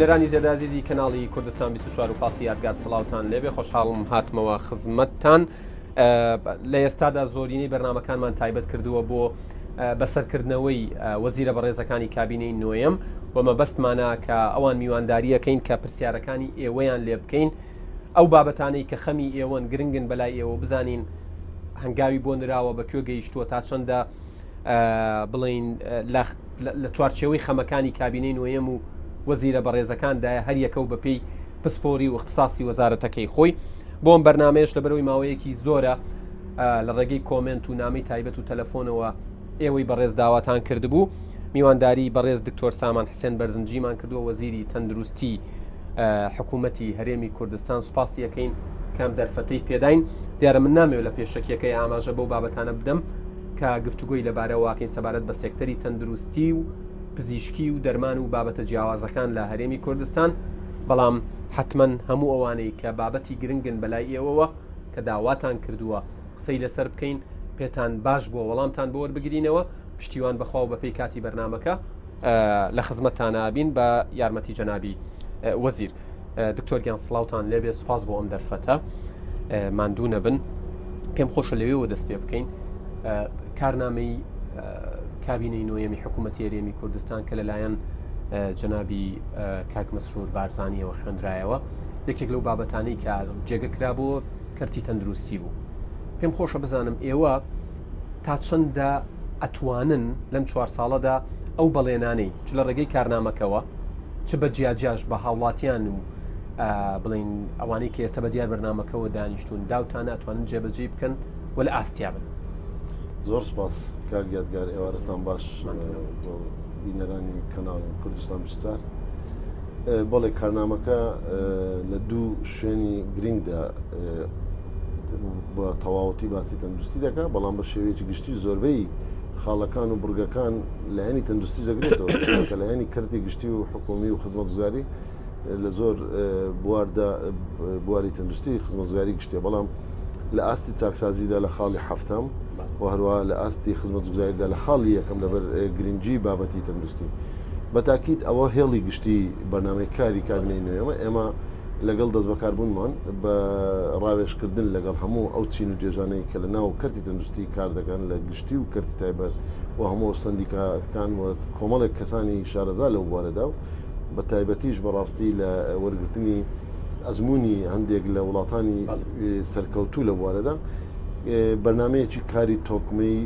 بینەرانی زێدازیزی کەناڵی کوردستان 24 و پاسی یادگار سڵاوتان لێبێ خۆشحاڵم هاتمەوە خزمەتتان لە ئێستادا زۆرینەی بەرنامەکانمان تایبەت کردووە بۆ بەسەرکردنەوەی وەزیرە بەڕێزەکانی کابینەی نوێیەم و مەبەستمانە کە ئەوان میوانداریەکەین کە پرسیارەکانی ئێوەیان لێ بکەین ئەو بابەتانەی کە خەمی ئێوەن گرنگن بەلای ئێوە بزانین هەنگاوی بۆ نراوە بە کوێ گەیشتووە تا چەندە بڵین لە چوارچێوەی خەمەکانی کابینەی نوێیەم و وەزیرە بەڕێزەکاندایە هەر یەکە و بەپێی پسپۆری و اختصاسی وەزارەتەکەی خۆی بۆم بەرنامەیەش لەبەرەوەی ماوەیەکی زۆرە لە ڕێگەی کۆمنت و نامی تایبەت و تەلەفۆنەوە ئێوەی بەڕێز داواتان کردبوو میوانداری بەڕێز دکتۆر سامان حسێن بەرزنجیمان کردووە وەزیری تەندروستی حکوومەتی هەرێمی کوردستان سوپاسی یەکەین کام دەرفەتەی پێداین دیارە من نامەوێت لە پێشەکیەکەی ئاماژە بەو بابەتانە بدەم کە گفتوگۆی لەبارەوە واکەین سەبارەت بە سێکتەری تەندروستی و پزیشکی و دەرمان و بابەتە جیاوازەکان لە هەرێمی کوردستان بەڵام حتمەن هەموو ئەوانەی کە بابەتی گرنگن بەلای ئێوەوە کە داواتان کردووە قسەی لەسەر بکەین پێتان باش بۆ وەڵامتان بۆ وەربگرینەوە پشتیوان بەخوا و بەپێی کاتی بەرنامەکە لە خزمەتتانابین بە یارمەتی جەنابی وەزیر دکتۆر گیان سڵاوتان لێبێ سوپاس بۆ ئەم دەرفەتە ماندوو نەبن پێم خۆشە لەوێەوە دەست پێ بکەین کارنامەی کابینەی نوێیەمی حکوومەتی هەرێمی کوردستان کە لەلایەن جەنابی کاک مەسرور بارزانیەوە خوێندرایەوە یەکێک لەو بابەتانەی کە جێگەکرا بۆ کەرتی تەندروستی بوو پێم خۆشە بزانم ئێوە تا چەندە ئەتوانن لەم 4 ساڵەدا ئەو بەڵێنانەی چ لە ڕێگەی کارنامەکەەوە چ بە جیاجاش بە هاوڵاتیان و بڵین ئەوانەی کە ئێستا بە دیار بەرنامەکەەوە دانیشتون داوتانە ئەتوانن جێبەجێ بکەن و لە ئاستیا بن. زۆر سپاس کارگیادگار ئێوارەتان باش بینەرانی کەناڵی کوردستان 24 بەڵێ کارنامەکە لە دوو شوێنی گرنگدا بە تەواوەتی باسی تەندروستی دەکات بەڵام بە شێوەیەکی گشتی زۆربەی خاڵەکان و بورگەکان لە هێنی تەندروستی دەگرێتەوە کە لە هێنی کردی گشتی و حکومی و خزمەتگوزاری لە زۆر بواردا بواری تەندروستی خزمەتگوزاری گشتیە بەڵام لە ئاستی چاکسازیدا لە خاڵی هەفتەم و هەروە لە ئاستی خزمەتگوزاریدا لە خاڵی یەکەم لەبەر گرنگجی بابەتی تەندروستی بە تاکید ئەوە هێڵی گشتی بەرنامەی کاری کابینەی نوێیەمە ئێمە لەگەڵ دەست بەکاربوونمان بە ڕاوێشکردن لەگەڵ هەموو ئەو چین و جێژانەی کە لە ناو کەرتی تەندروستی کار دەکەن لە گشتی و کەرتی تایبەت و هەموو سندیکاکان و کۆمەڵێک کەسانی شارەزا لەو بوارەدا و بە تایبەتیش بەڕاستی لە وەرگرتنی ئەزمموی هەندێک لە وڵاتانی سەرکەوتوو لە بوارەدا بەرنمەیەکی کاری تۆکمەی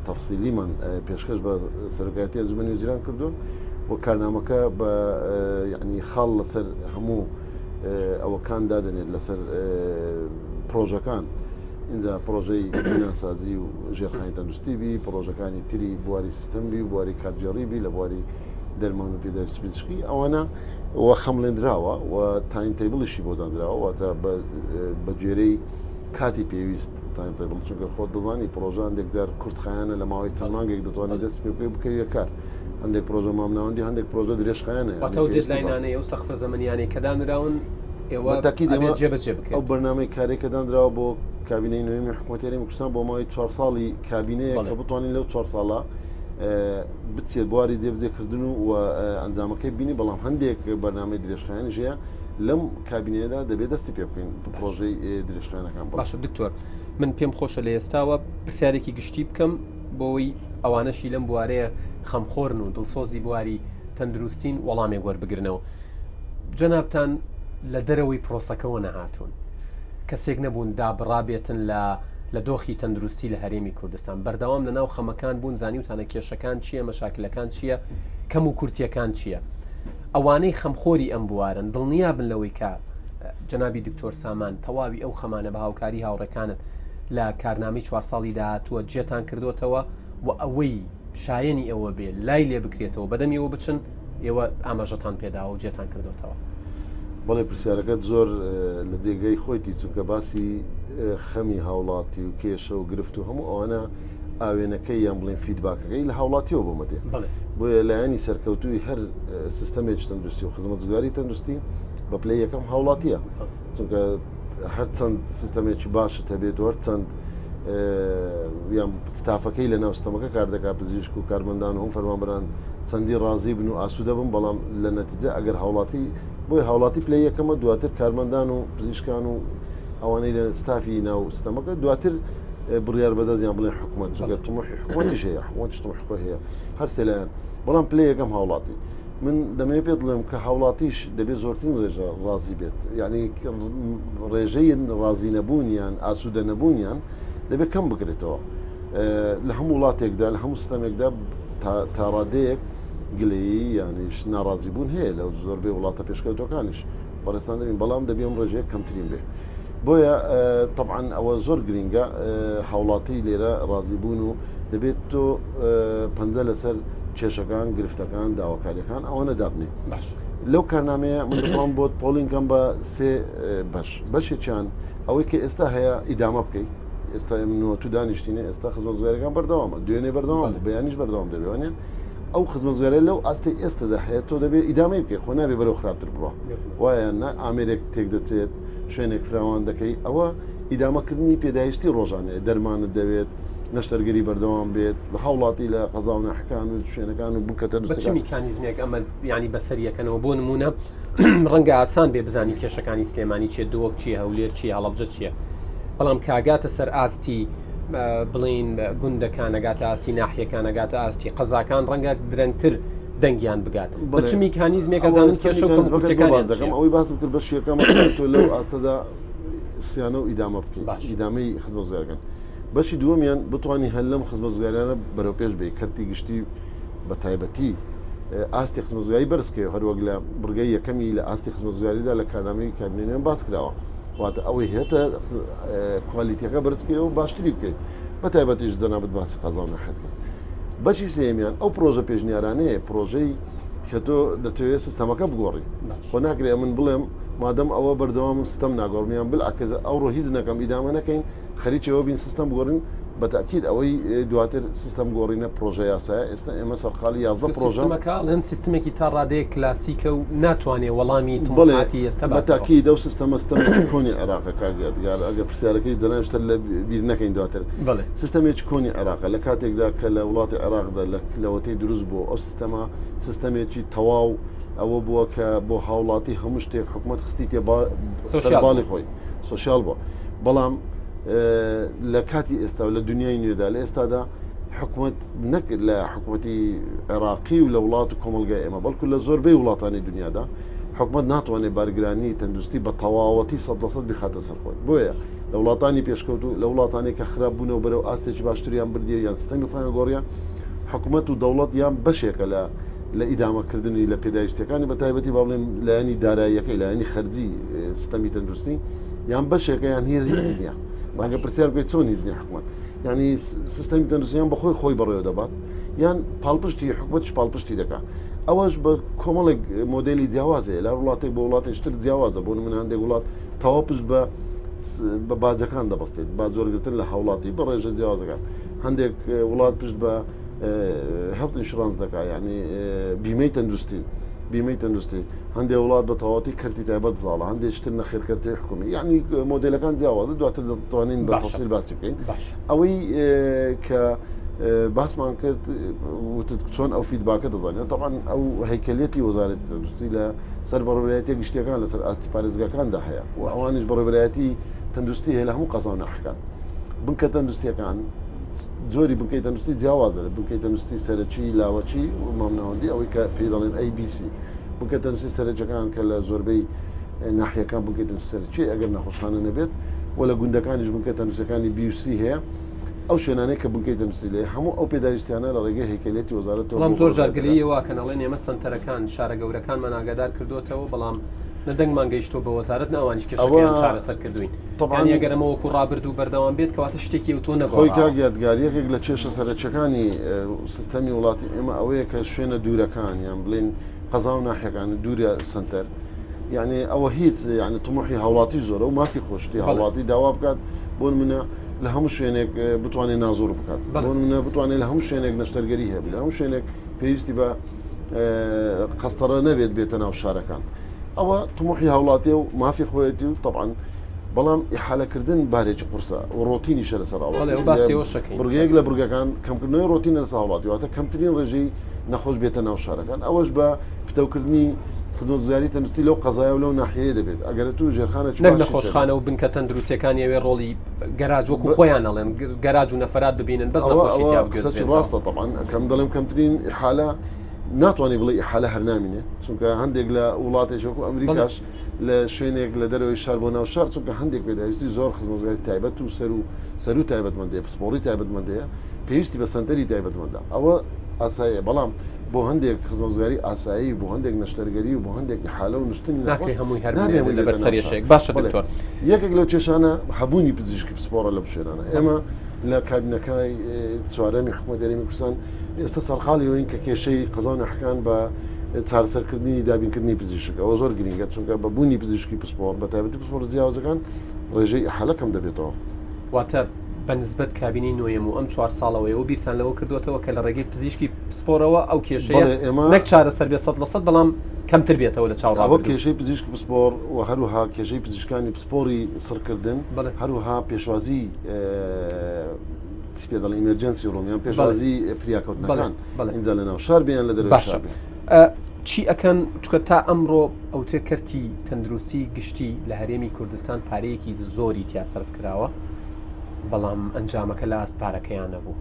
تەفسیلیمان پێشکەش بە سەرۆکایەتی ئەنجومەنی وەزیران کردووە و کارنامەکە بە یعنی خاڵ لەسەر هەموو ئەوەکان دادنێت لەسەر پرۆژەکان اینجا پرۆژەی بیناسازی و ژێرخانی تەندروستی بی پرۆژەکانی تری بواری سیستەم بی بواری کارجێڕی بی لە بواری دەرمان و پێداویستی پزیشکی ئەوانە وە خەمڵێنراوە و تایم تیبڵیشی بۆ دانراوە واتە بە جێرەی کاتی پێویست تایم تیبڵ چونکە خۆت دەزانی پرۆژان دێکجار کورتخایانە لە ماوەی چەند مانگێک دەتوانێت دەست پێ بکەوێ کار هەندێک پرۆژە مامناوەندی هەندێک پرۆژە درێژخایانە واتە دێدلاینانەی ئەو سەقفە زەمەنیانەی کە دانراون ئێوە جێبەجێ بکەن ئەو بەرنامەی کارێک کە دانراوە بۆ کابینەی نوێیەمی حکوومەتی هەرێمی کوردستان بۆ ماوەی 4 ساڵی کابینەیە کە بتوانین لەو 4 ساڵە بچێت بواری جێبەجێکردن و ئەنجامەکەی بینی بەڵام هەندێک بەرنامەی درێژخایانی ژەیە لەم کابینەیەدا دەبێت دەستی پێ بکەین پرۆژەی درێژخایەنەکان. باشە دکتۆر من پێم خۆشە لە ئێستاوە پرسیارێکی گشتی بکەم بۆی ئەوانەشی لەم بوارەیە خەمخۆرن و دڵسۆزی بواری تەندروستین وەڵامێک وەربگرنەوە جەنابتان لە دەرەوەی پرۆسەکەەوە نەهاتوون کەسێک نەبوون دابڕابێتن لە دۆخی تەندروستی لە هەرێمی کوردستان بەردەوام لە ناو خەمەکان بوون زانیوتانە کێشەکان چییە مەشاکلەکان چییە کەم و کورتیەکان چییە ئەوانەی خەمخۆری ئەم بوارن دڵنیا بن لەوەی کە جەنابی دکتۆر سامان تەواوی ئەو خەمانە بە هاوکاری هاوڕەکانت لە کارنامەی 4 ساڵی داهاتووە جێتان کردوتەوە و ئەوەی شایەنی ئەوە بێ لای لێ بکرێتەوە بەدەمیەوە بچن ئێوە ئاماژەتان پێداوە و جێتان کردوتەوە. بەڵێ پرسیارەکەت زۆر لە جێگەی خۆیتی چونکە باسی خەمی هاوڵاتی و کێشە و گرفت و هەموو ئەوانە ئاوێنەکەی یان بڵێن فیدباکەکەی لە هاوڵاتیەوە بۆمەدێ بۆیە لایەنی سەرکەوتوی هەر سیستەمێکی تەندروستی و خزمەتگوزاری تەندروستی بە پلەی یەکەم هاوڵاتیە چونکە هەر چەند سیستەمێکی باشت هەبێت و هەر چەند یان ستافەکەی لە ناو سیستەمەکە کار دەکات پزیشک و کارمەندان و فەرمانبەران چەندی ڕازی بن و ئاسوودە بن بەڵام لە نەتیجە ئەگەر هاوڵاتی بۆی هاوڵاتی پلەی یەکەمە دواتر کارمەندان و پزیشکان و ئەوانەی لە ستافی ناو سیستەمەکە دواتر بڕیار بەدەستیان بڵێن حکوومەت چونکە تموحی حکوومەتیش هەیە حکوومەتیش تموحی خۆی هەیە هەر سێلایەن بەڵام پلەی یەکەم هاوڵاتی من دەمەوێت پێت بڵێم کە هاوڵاتیش دەبێت زۆرترین ڕێژە ڕازی بێت یعنی ڕێژەی ڕازی نەبوونیان ئاسوودە نەبوونیان دەبێت کەم بکرێتەوە لە هەموو وڵاتێکدا لە هەموو سیستەمێکدا تا ڕادەیەک گلەیی یانیش ناڕازی بوون هەیە لە زۆربەی وڵاتە پێشکەوتەکانیش بەڕێستان دەبین بەڵام دەبێ ئەم ڕێژەیە کەمترین بێ بۆیە طبعاً ئەوە زۆر گرینگە هاوڵاتی لێرە ڕازی بوون و دەبێت تۆ پەنجە لەسەر کێشەکان گرفتەکان داواکاریەکان ئەوەنە دابنێ لەو کارنامەیە من دەتوان بۆت پۆڵینگەم بە سێ بەشێکیان ئەوەی کە ئێستا هەیە ئیدامە بکەیت ئێستا تو دانیشتینە ئێستا خزمەتگوزاریەکان بەردەوامە دوێنێ بەردەوام بەیانیش بەردەوام دەبێوانێ ئەو خزمەتگوزاریە لەو ئاستی ئێستادا هەیە تۆ دەبێت ئیدامەی بکەیت خۆ نابێ بەرەو خراپتر بڕۆ وایە ئامێرێک تێک دەچێت شوێنێک فراوان دەکەی ئەوە ئیدامەکردنی پێداویستی ڕۆژانەیە دەرمانت دەوێت نەشتەرگەری بەردەوام بێت بە هاوڵاتی لە قەزا و ناحەکان و شوێنەکان و بکەتە بەچ میکانیزمێک ئەمە ینی بەسەریەکەنەوە بۆ نمونە ڕەنگە ئاسان بێ بزانی کێشەکانی سلێمانی چیە دۆک چیە هەولێر چیە هەڵەبجە چییە بەڵام کاگاتە سەر ئاستی بڵین گوندەکان نەگاتە ئاستی ناحیەکان نەگاتە ئاستی قەزاکان ڕەنگە درەنگتر دەنگیان بگات بەچ میکانیزمێک ئەزانن کێشە و کەمبوتەکان ئەوەی باسم کرد بە شیەکەم تۆ لەو ئاستەدا سیانە و ئیدامە بکەیت ئیدامەی خزمەتگوزاریەکان بەشی دووەمیان بتوانانی هەر لەم خزمەتگوزاریانە بەرەو پێش بێ کەرتی گشتی بە تایبەتی ئاستی خزمەتگوزاری بەرزکەوە هەروەک لە بڕگەی یەکەمی لە ئاستی خزمەتگوزاریدا لە کارنامەی کابینێنیان باس کراوە واتە ئەوەی هێتە کوالیتیەکە بەرزکەوە و باشتری بکەیت بە تایبەتیش جەنابەت باسی قەزا و ناحیەت کرد بەشی سێمیان ئەو پرۆژە پێشنیارانەیە پرۆژەی کە تۆ دەتەوێت سیستەمەکە بگۆڕی خۆ ناکرێ من بڵێم مادەم ئەوە بەردەوام سیستەم ناگۆڕنیان بالعکس ئەوڕۆ هیچ نەکەم ئیدامە نەکەین خەریکەوە بین سیستەم بگۆڕین بەتاکید ئەوەی دواتر سیستەم گۆڕینە پرۆژە یاسایە ئێستا ئێمە سەرخاڵی 11 پرۆژەمەکەڵێن سیستمێکی تا ڕادەیە کلاسیکە و ناتوانێت وەڵامی تڵاتی ئێستا بەتاکی دە و سیستەمەستەمێکی کۆنی عێراقە کاگات ئەگە پرسیارەکەی جەنابشتە لە بیر نەکەین دواتر سیستەمێکی کۆنی عێراقە لە کاتێکدا کە لە وڵاتی عێراقدا لەوەتەی دروست بوو ئەو سیستەمێکی تەواو ئەوە بووە کە بۆ هاوڵاتی هەموو شتێک حکوومەت خستی تێ سەرباڵی خۆی سوسیال بووە بەڵام لە کاتی ئێستا و لە دنیای نوێدا لە ئێستادا حکوومەت نەکرد لە حکوومەتی عێراقی و لە وڵات و کۆمەلگای ئێمە بەڵکو لە زۆربەی وڵاتانی دنیادا حکوومەت ناتوانێت بارگرانی تەندروستی بە تەواوەتی 100% بخاتە سەر خۆی بۆیە لە وڵاتانی پێشکەوت و لە وڵاتانی کە خراپ بوونەوە بەرەو ئاستێکی باشتریان بردیە یان سیستەمی خۆیان گۆڕیان حکوومەت و دەوڵەت یان بەشێکە لە ئیدامەکردنی لە پێداویستەکانی بە تایبەتی با بڵێن لایەنی داراییەکەی لایەنی خەرجی سیستەمی تەندروستی یان بەشێکە یان هیر هیچ نییە ماگە پرسیار بکەیت چۆن هیچ نییە حکوومەت ینی سیستەمی تەندروستیان بەخۆی خۆی بەڕێوە دەبات یان پاڵپشتی حکوومەتش پاڵپشتی دەکات ئەوەش بە کۆمەڵێک مۆدلی جیاوازەیە لە وڵاتێک بە وڵاتێشتر جیاوازە بۆ من هەندێک وڵات تەواو پشت بە باجەکان دەبەستێت با زۆرگرتن لە هاوڵاتی بە ڕێژە جیاوازەکان هەندێک وڵات پشت بە هەڵت ئینشورانس دەکات یعنی بیمەی تەندروستی هەندێک وڵات بە تەواوەتی کەرتی تایبەت زاڵە هەندێک شتر نەخێرکەرتی حکومی یعنی مۆدلەکان جیاوازە دواتر دەتوانین بە تەفسیل باسی بکەین ئەوەی کە باسمان کرد چۆن ئەو فیدباکە دەزانێت طبعاً ئەو هەیکەلێتی وەزارەتی تەندروستی لە سەر بەڕێوەبەرایەتی گشتیەکان لەسەر ئاستی پارێزگاکاندا هەیە و ئەوانیش بەڕێوەبەرایەتی تەندروستی هەیە لە هەموو قەزا و ناحەکان بنکە تەندروستیەکان زۆری بنکەی تەندروستی جیاوازە بنکەی تەندروستی سەرەکی لاوەچی و مامناوەندی ئەوەی کە پێی دەڵێن ABC بنکە تەندروستی سەرەکیەکان کە لە زۆربەی ناحیەکان بنکەی تەندروستی سەرەکی ئەگەر نەخۆشخانە نەبێت و لە گوندەکانیش بنکە تەندروستیەکانی BUC هەیە ئەو شوێنانەی کە بنکەی تەندروستی لێ هەموو ئەو پێداویستیانە لە ڕێگەی هەیکەلێتی وەزارەتەوە بەڵام زۆر جارگەلی واکەنەڵێن ئێمە سنتەرەکان شارە گەورەکانمان ئاگادار کردوتەوە بەڵام لەدەنگمان گەیشتۆ بە وەزارەت ناوانیش کێشەکەیان چارەسەر کردوین طبعاً ئەگەرەمە وەکو ڕابرد و بەردەوام بێت کەواتە شتێکی تۆ نەگۆڕا خۆی کاگیادگاریەکێک لە کێشە سەرچەکانی سیستەمی وڵاتی ئێمە ئەوەیە کە شوێنە دوورەکان یان بڵێن قەزا و ناحیەکان دوورە سنتەر یعنی ئەوە هیچ یعنی تموحی هاوڵاتی زۆرە و مافی خۆشتی هاوڵاتی داوا بکات بۆ منە لە هەموو شوێنێک بتوانێت نازۆر بکات بۆ منە بتوانێت لە هەموو شوێنێک نەشتەرگەری هەبێت لە هەموو شوێنێک پێویستی بە قەستەرە نەبێت بێتە ناو شارەکان ئەوە تموحی هاوڵاتی و مافی خۆیەتی و طبعاً بەڵام ئیحالەکردن بارێکی قورسە و ڕۆتینیشە لەسەر بڕگەیەک لە بورگەکان کەمکردنەوەی ڕۆتین لەسەر وڵاتی واتە کەمترین ڕێژەی نەخۆش بێتە ناو شارەکان ئەوەش بە پتەوکردنی خزمەتگوزاری تەندروستی لەو قەزایە و لەو ناحیەیە دەبێت ئەگەر تو ژێرخانە نەخۆشخانە و بنکە تەندروستیەکانی ئەوێ ڕۆڵی گەراج وەکو خۆیان ئەڵێن گەراج و نەفرات ببینن بەس قسەی ڕاستە طبعاً کەم دەڵێم کەمترین ئیحالە ناتوانێت بڵێ ئیحالە هەرنامینێ چونکە هەندێک لە وڵاتێک وەکو ئەمریکاش لە شوێنێک لە دەرەوەی شار بۆ ناو شار چونکە هەندێک پێداویستی زۆر خزمەتگوزاری تایبەت و سەر و تایبەتمەندەیە پسپۆڕی تایبەتمەندەیە پێویستی بە سنتەری تایبەتمەندە ئەوە ئاساییە بەڵام بۆ هەندێک خزمەتگوزاری ئاسایی بۆ هەندێک نەشتەرگەری و بۆ هەندێک ئیحالە و نووسنی هەمووی هەرنامێ لەبەر سەرێشێک باشە دکتۆر یەکێک لەو کێشانە هەبوونی پزیشکی پسپۆڕە لە شوێنانە ئێمە لە کابینەکەی چوارەمی حکوومەتی هەرێمی کوردستان ئێستا سەرقاڵی ئەوین کە کێشەی قەزا و نەحکان بە چارەسەرکردنی دابینکردنی پزیشک ئەوە زۆر گرنگە چونکە بە بوونی پزیشکی پسپۆڕ بە تایبەتی پسپۆڕ جیاوازەکان ڕێژەی ئیحالە کەم دەبێتەوە واتە بەنسبەت کابینی نوێم و ئەم 4 ساڵەوەیەوە بیرتان لەوە کردوێتەوە کە لە ڕێگەی پزیشکی پسپۆرەوە ئەو کێشەیە نەک چارەسەر بێت 100% بەڵام کەمتر بێتەوە لە چاوەڕاوە کێشەی پزیشکی پسپۆڕ و هەروها کێشەی پزیشکانی پسپۆری سڕکردن هەروها پێشوازی پێدەڵ ئیمەرجەنسی ڕۆمیان پێشوازی فریاکەوتنەکان اینجا لە ناو شار بێن لە دەرەوەی شار چی ئەکەن چکە تا ئەمڕۆ ئەوترێ کەرتی تەندروستی گشتی لە هەرێمی کوردستان پارەیەکی زۆری تیا سەرف کراوە بەڵام ئەنجامەکە لە ئاست پارەکەیان نەبوو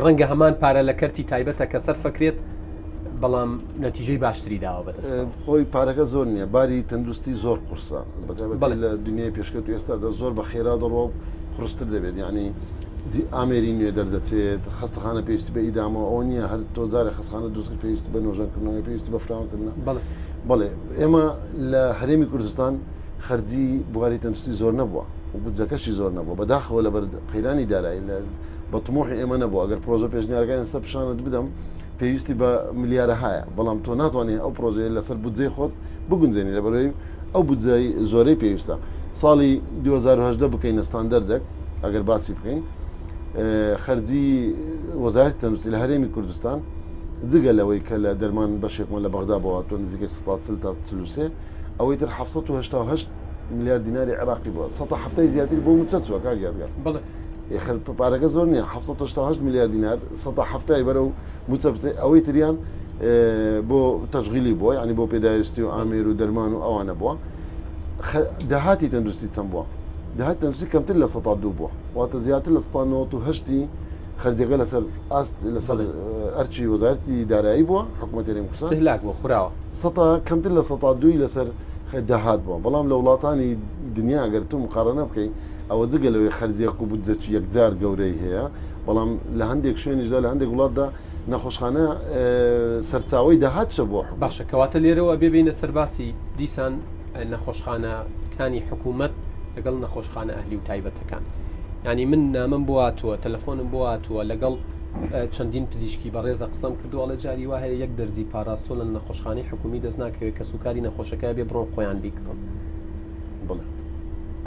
ڕەنگە هەمان پارە لە کەرتی تایبەتە کە سەرفەکرێت بەڵام نەتیجەی باشتری داوە بەدەست خۆی پارەکە زۆر نییە باری تەندروستی زۆر قورسە بەتابەت لە دنیای پێشکەوت و ئێستادا زۆر بە خێرا دەڕۆ قورستر دەبێت یعنی ئامێری نوێ دەردەچێت خستەخانە پێویستی بە ئیدامەوە ئەو نییە هەر تۆزارە خستخانە دروست پێویستی بە نۆژەنکردنەوەی پێویستی بە فراوانکردن بەڵێ ئێمە لە هەرێمی کوردستان خەرجی بواری تەندروستی زۆر نەبووە و بودجەکەشی زۆر نەبووە بەداخەوە لە بەر قەیرانی دارایی بە طموحی ئێمە نەبووە ئەگەر پرۆژە پێشنیارەکان ئێستا پیشانت بدەم پێویستی بە ملیارە هەیە بەڵام تۆ ناتوانێت ئەو پرۆژەیە لەسەر بودجەی خۆت بگونجێنی لەبەرەوەی ئەو بودجەی زۆرەی پێویستە ساڵی 2010 بکەینە ستاندەردێک ئەگەر باسی بکەین خەرجی وەزارەتی تەندروستی لە هەرێمی کوردستان جگە لەوەی کە لە دەرمان بەشێکمان لە بەغدا بەوە تۆ نزیکەی 140 تا 43 ئەوەی تر 788 ملیار دیناری عراقی بووە 170 زیاتر بۆ موچە چووە کاگیادگار پارەکە زۆر نییە 788 ملیار دینار 170 بەرەو موچە بچێت ئەوەی تریان بۆ تەشغیلی بووە ینی بۆ پێداویستی و ئامێر و دەرمان و ئەوانە بووە داهاتی تەندروستی چەند بووە داهات تەندروستی کەمتر لە 102 بووە واتە زیاتر لە 198 خەرجەکە لەسەر ئاست لەسەر ئەرچی وەزارەتی دارایی بووە حکوومەتی هەرێمی کوردستان استهلاک بووە خوراوە کەمتر لە 102 لەسەر داهات بووە بەڵام لە وڵاتانی دنیا ئەگەر تو مقارنە بکەین ئەوە جگە لەوەی خەرجیەک و بودجەی یەکجار گەورەی هەیە بەڵام لە هەندێک شوێنیشدا لە هەندێک وڵاتدا نەخۆشخانە سەرچاوی داهات چە بۆ باشە کەواتە لێرەوە بێبینە سەرباسی دیسان نەخۆشخانەکانی حکوومەت لەگەڵ نەخۆشخانە ئەهلی و تایبەتەکان ینی من نامم بۆ هاتووە تەلەفۆنم بۆ هاتووە لەگەڵ چەندین پزیشکی بەڕێزە قسەم کردووەڵە جاری وا هەیە یەک دەرزی پاراستۆ لە نەخۆشخانەی حکومی دەست ناکەوێت کە سوکاری نەخۆشەکە بێ بڕۆن خۆیان بیکڕن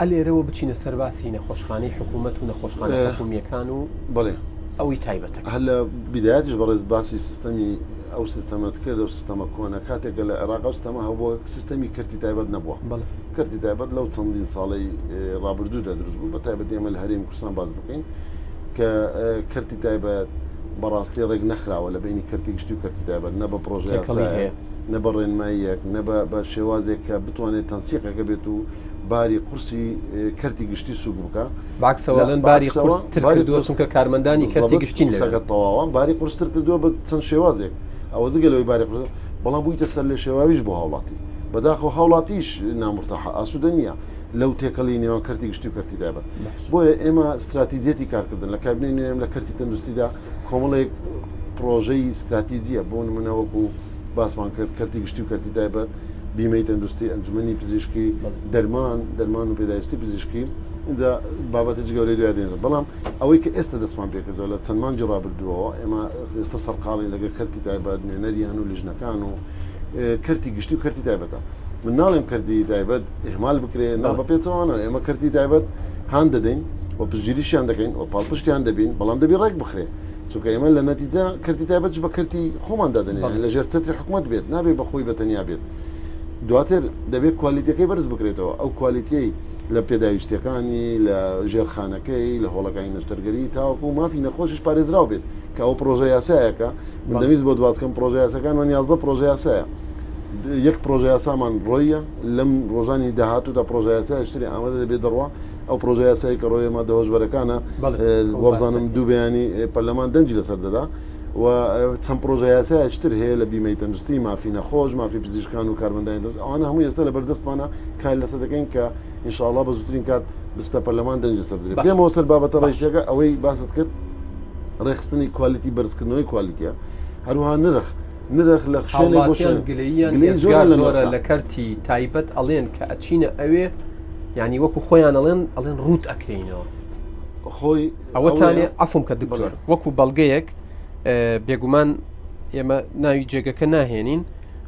ئەلێرەوە بچینە سەرباسی نەخۆشخانەی حکوومەت و نەخۆشخانە حکومیەکان و بڵێ ئەوەی تایبەتە هەر لە بیدایەتیش بەڕێز باسی سیستەمی ئەو سیستەمەت کرد و سیستەمە کۆنە کاتێکە لە عێراق و سیستەمە هەبووە سیستەمی کردی تایبەت نەبووە کردی تایبەت لەو چەندین ساڵی ڕابردوودا دروست بوو بە تایبەت ئێمە لە هەرێمی کوردستان باز بکەین کە کردی تایبەت بەڕاستی ڕێک نەخراوە لە بینی کردی گشتی و کردی تایبەت نە بە پرۆژه یاسایە نە بە ڕێنماییەک نە بە شێوازێک کە بتوانێت تەنسیقەکە بێت و باری قورسی کردی گشتی سوق بکە باکسەوەڵەن باری قورستر کردووە چونکە کارمەندانی کردی گشتین لەگە تەواوان باری قورستر کردووە بە چەند شێوازێک ئەوە جگەلەوەی باری قورس بەڵام بوویتە سەر لێ شێواویش بۆ هاوڵاتی بەداخەوە هاوڵاتیش نامرتەحە ئاسوودە نییە لەو تێکەڵی نێوان کردی گشتی و کردی تایبەت بۆیە ئێمە استراتیجیەتی کارکردن لە کابینەی نوێم لە کردی تەندروستیدا کۆمەڵێک پرۆژەی استراتیجیە بۆ نمونەوەکو باسمان کرد کردی گشتی و کردی تایبەت بیمەی تەندروستی ئەنجومەنی پزیشکی دەرمان و پێداویستی پزیشکی اینجا بابەتێکی گەورەی دوای دێنێت بەڵام ئەوەی کە ئێستا دەستمان پێکردەوە لە چەند مانگی ڕابردووەوە ئێمە ئێستا سەرقاڵی لەگە کردی تایبەت نوێنەریان و لیژنەکان و کردی گشتی و کردی تایبەتە من ناڵێم کردی تایبەت ئێحمال بکرێت نا بە پێچەوانە ئێمە کردی تایبەت هاان دەدەین و پزیریشیان دەکەین و پاڵپشتیان دەبین بەڵام دەبی ڕێک بخرێ چونکە ئێمە لە نەتیجە کردی تایبەت بە کردی خۆمان دادنێن لە ژێر چەتری حکوومەت بێت نابێت بە خۆی بەتەنیا بێت دواتر دەبێت کوالیتەکەی بەرز بکرێتەوە ئەو کوالیتیەی لە پێداویستیەکانی لە ژێرخانەکەی لە هۆڵەکانی نەشتەرگەری تاوەکو مافی نەخۆشیش پارێزراو بێت کە ئەو پرۆژە یاسایەکە من دەویست بۆ دوازکەم پرۆژە یاسەکانمان 11 پرۆژە یاسایە یەک پرۆژە یاسامان ڕۆیە لەم ڕۆژانی داهاتوو تا پرۆژە یاسای شتری ئامادە دەبێت دەڕوا ئەو پرۆژە یاسایی کە ڕۆیە مادە هۆشبەرەکانە وەبزانم دوو بەیانی پەرلەمان دەنجی لەسەر دەدا و چەند پرۆژە یاسای شتر هەیە لە بیمەی تەندروستی مافی نەخۆش مافی پزیشکان و کارمەندانی دەست ئەوانە هەموو ئێستا لە بەردەستمانە کار لەسەر دەکەین کە ئینشاءڵڵا بە زووترین کات بستە پەرلەمان دەنج لەسەر درێت پێمەوە سەر بابەتە ڕئیسیەکە ئەوەی باست کرد ڕێخستنی کوالیتی بەرزکردنەوەی کوالیتیە هەروها نرخ لە شوێنێک گلەییان زۆرە لە کەرتی تایبەت ئەڵێن کە ئەچینە ئەوێ ینی وەکو خۆیان ئەڵێن ڕوت ئەکرێنەوە خۆی ئەوەتانێ ئەفم کە دکتۆر وەکو بەڵگەیەک بێگومان ئێمە ناوی جێگەکە ناهێنین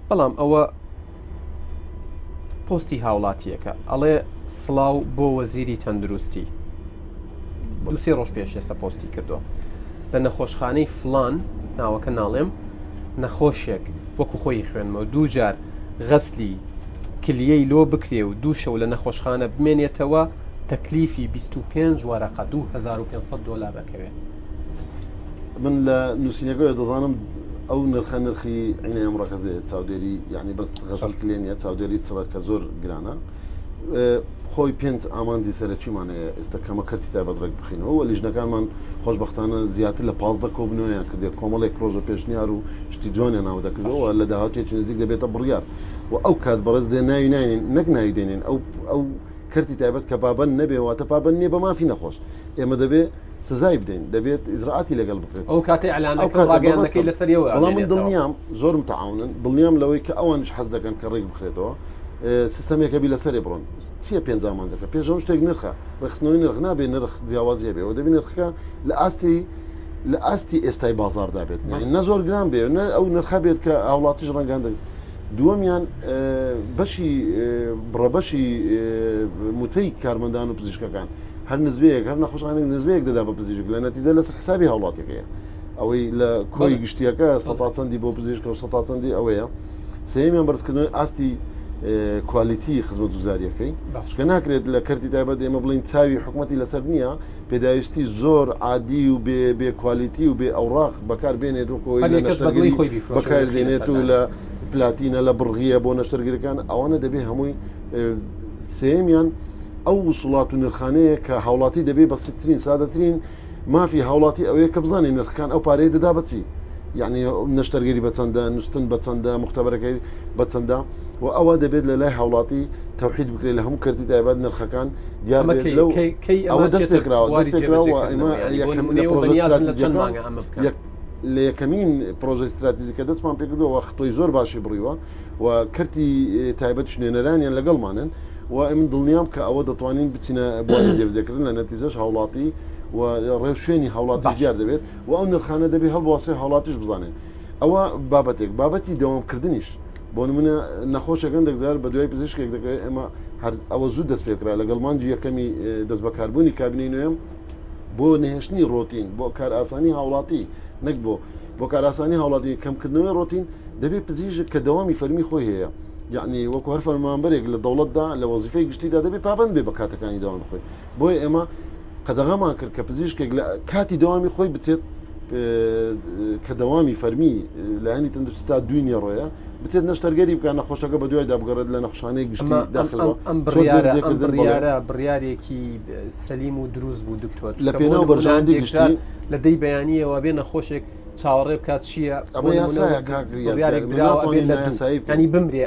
بەڵام ئەوە پۆستی هاوڵاتیەکە ئەڵێ سڵاو بۆ وەزیری تەندروستی دووسێ ڕۆژ پێش ئێستا پۆستی کردووە لە نەخۆشخانەی فلان ناوەکە ناڵێم نەخۆشێک وەکو خۆی خوێنمەوە دوو جار غەسلی کلیەی لۆ بکرێ و دوو شەو لە نەخۆشخانە بمێنێتەوە تەکلیفی 25 وەرەقە $2500 دەکەوێت من لە نووسینەکەی دەزانم ئەو نرخی عینە ئەمڕەکەزێت چاودێری یعنی بەست غەسل کلێنە چاودێری چڕە کە زۆر گرانە خۆی 5 ئامانجی سەرەکیمانەیە ئێستا کەمە کەرتی تایبەت بخینەوە و لیژنەکانمان خۆشبەختانە زیاتر لە 15 کۆبنەوەیان کردێت کۆمەڵێک پرۆژە پێشنیار و شتی جوانیان ناو دەکردەوە لە داهاتێکی نزیک دەبێتە بڕیار و ئەو کات بەڕێز دێ ناوی ناینین نەک ناوی دێنین ئەو کەرتی تایبەت کە پابەند نەبێ واتە پابەند نییە بە مافی نەخۆش ئێمە دەبێت سزای بدەین دەبێت ئیزراعاتی لەگەڵ بکرێت ئەو کاتی ئەلانەکە ڕاگەیاندەکەی لەسەریەوە بەڵام من دڵنیام زۆرم تەعاونن دڵنیام لەوەی کە ئەوانش حەز دەکەن کە ڕێک بخرێتەوە سیستەمێکە بی لەسەرێ بڕۆن چییە 5 ئامانجەکە پێشەوە شتێک نرخە ڕێخستنەوەی نرخ نابێ نرخ جیاوازیە بێ و دەبێت نرخەکە لە ئاستی ئێستای بازاردا بێت نە زۆر گران بێ نە ئەو نرخە بێت کە هاوڵاتیش ڕەنگان دەگەن دووەمیان بەشی بڕەبەشی موتەی کارمەندان و پزیشکەکان هەر نزبەیەک هەر نەخۆشخانەیەک نزبەیەک دەدا بە پزیشک لە نەتیجە لەسەر حسابی هاوڵاتیەکەیە ئەوەی لە کۆی گشتیەکە 100 چەندی بۆ پزیشکە و 100 چەندی ئەوەیە سێمیان بەرزکردنەوەی ئاستی کوالیتی خزمەتگوزاریەکەی شکە ناکرێت لە کەرتی تایبەت ئێمە بڵین چاوی حکوومەتی لەسەر نییە پێداویستی زۆر عادی و بێ کوالیتی و بێ ئەوراق بەکار بێنێت وکۆی لە نەشتەرگەری بەکاردێنێت و لە پلاتینە لە بڕغیە بۆ نەشتەرگەریەکان ئەوانە دەبێت هەمووی سێمیان ئەو وسوڵات و نرخانەیە کە هاوڵاتی دەبێت بەسیترین سادەترین مافی هاوڵاتی ئەوەیە کە بزانین نرخەکان ئەو پارەیە دەدا بچی یعنی نەشتەرگەری بەچەندە نووسن بەچەندە مختبەرەکەی بەچەندە و ئەوە دەبێت لە لای هاوڵاتی تەوحید بکرێت لە هەموو کەرتی تایبەت نرخەکان دیار لەو ئەوە دەست پێکراوە ئێمە لە یەکەمین پرۆژە استراتیژیکە دەستمان پێکردەوە خۆی زۆر باشی بڕیوە و کەرتی تایبەت شوێنەرانیان لەگەڵمانن و من دڵنیام کە ئەوە دەتوانین بچینە بۆ جێبەجێکردن لە نەتیجەش هاوڵاتی و ڕێو شوێنی هاوڵاتی دیار دەبێت و ئەو نرخانە دەبێت هەڵبواسی هاوڵاتیش بزانێن ئەوە بابەتی دەوامکردنیش بۆ نمونە نەخۆشەکەن دەگزار بە دوای پزیشکێک دەکرێت ئێمە ئەوە زوو دەست پێکرا لەگەڵ مانجی یەکەمی دەست بەکاربوونی کابینەی نوێم بۆ نهێشتنی ڕۆتین بۆ کار ئاسانی هاوڵاتی نەک بۆ کار ئاسانی هاوڵاتی کەمکردنەوەی ڕۆتین دەبێت پزیشک کە دەوامی فەرمی خۆی هەیە یعنی وەکو هەر فەرمانبەرێک لە دەوڵەتدا لە وەزیفەی گشتیدا دەبێت پابەند بێ بە کاتەکانی داوام بخۆی بۆیە ئێمە قەدەغەمان کرد کە پزیشکێک لە کاتی داوامی خۆی بچێت کە دەوامی فەرمی لە هەنی تەندروستی تا دوینی ڕۆیە بچێت نەشتەرگەری بکە نەخۆشەکە بە دوای دابگەڕێت لە نەخۆشخانەی گشتی داخلەوە بڕیارێکی سەلیم و دروست بوو دکتۆر لە پێناو بەرژاندی گشتی لە دەی بەیانیەوە بێ نەخۆشێک چاوەڕێ بکات چییە ینی بمرێ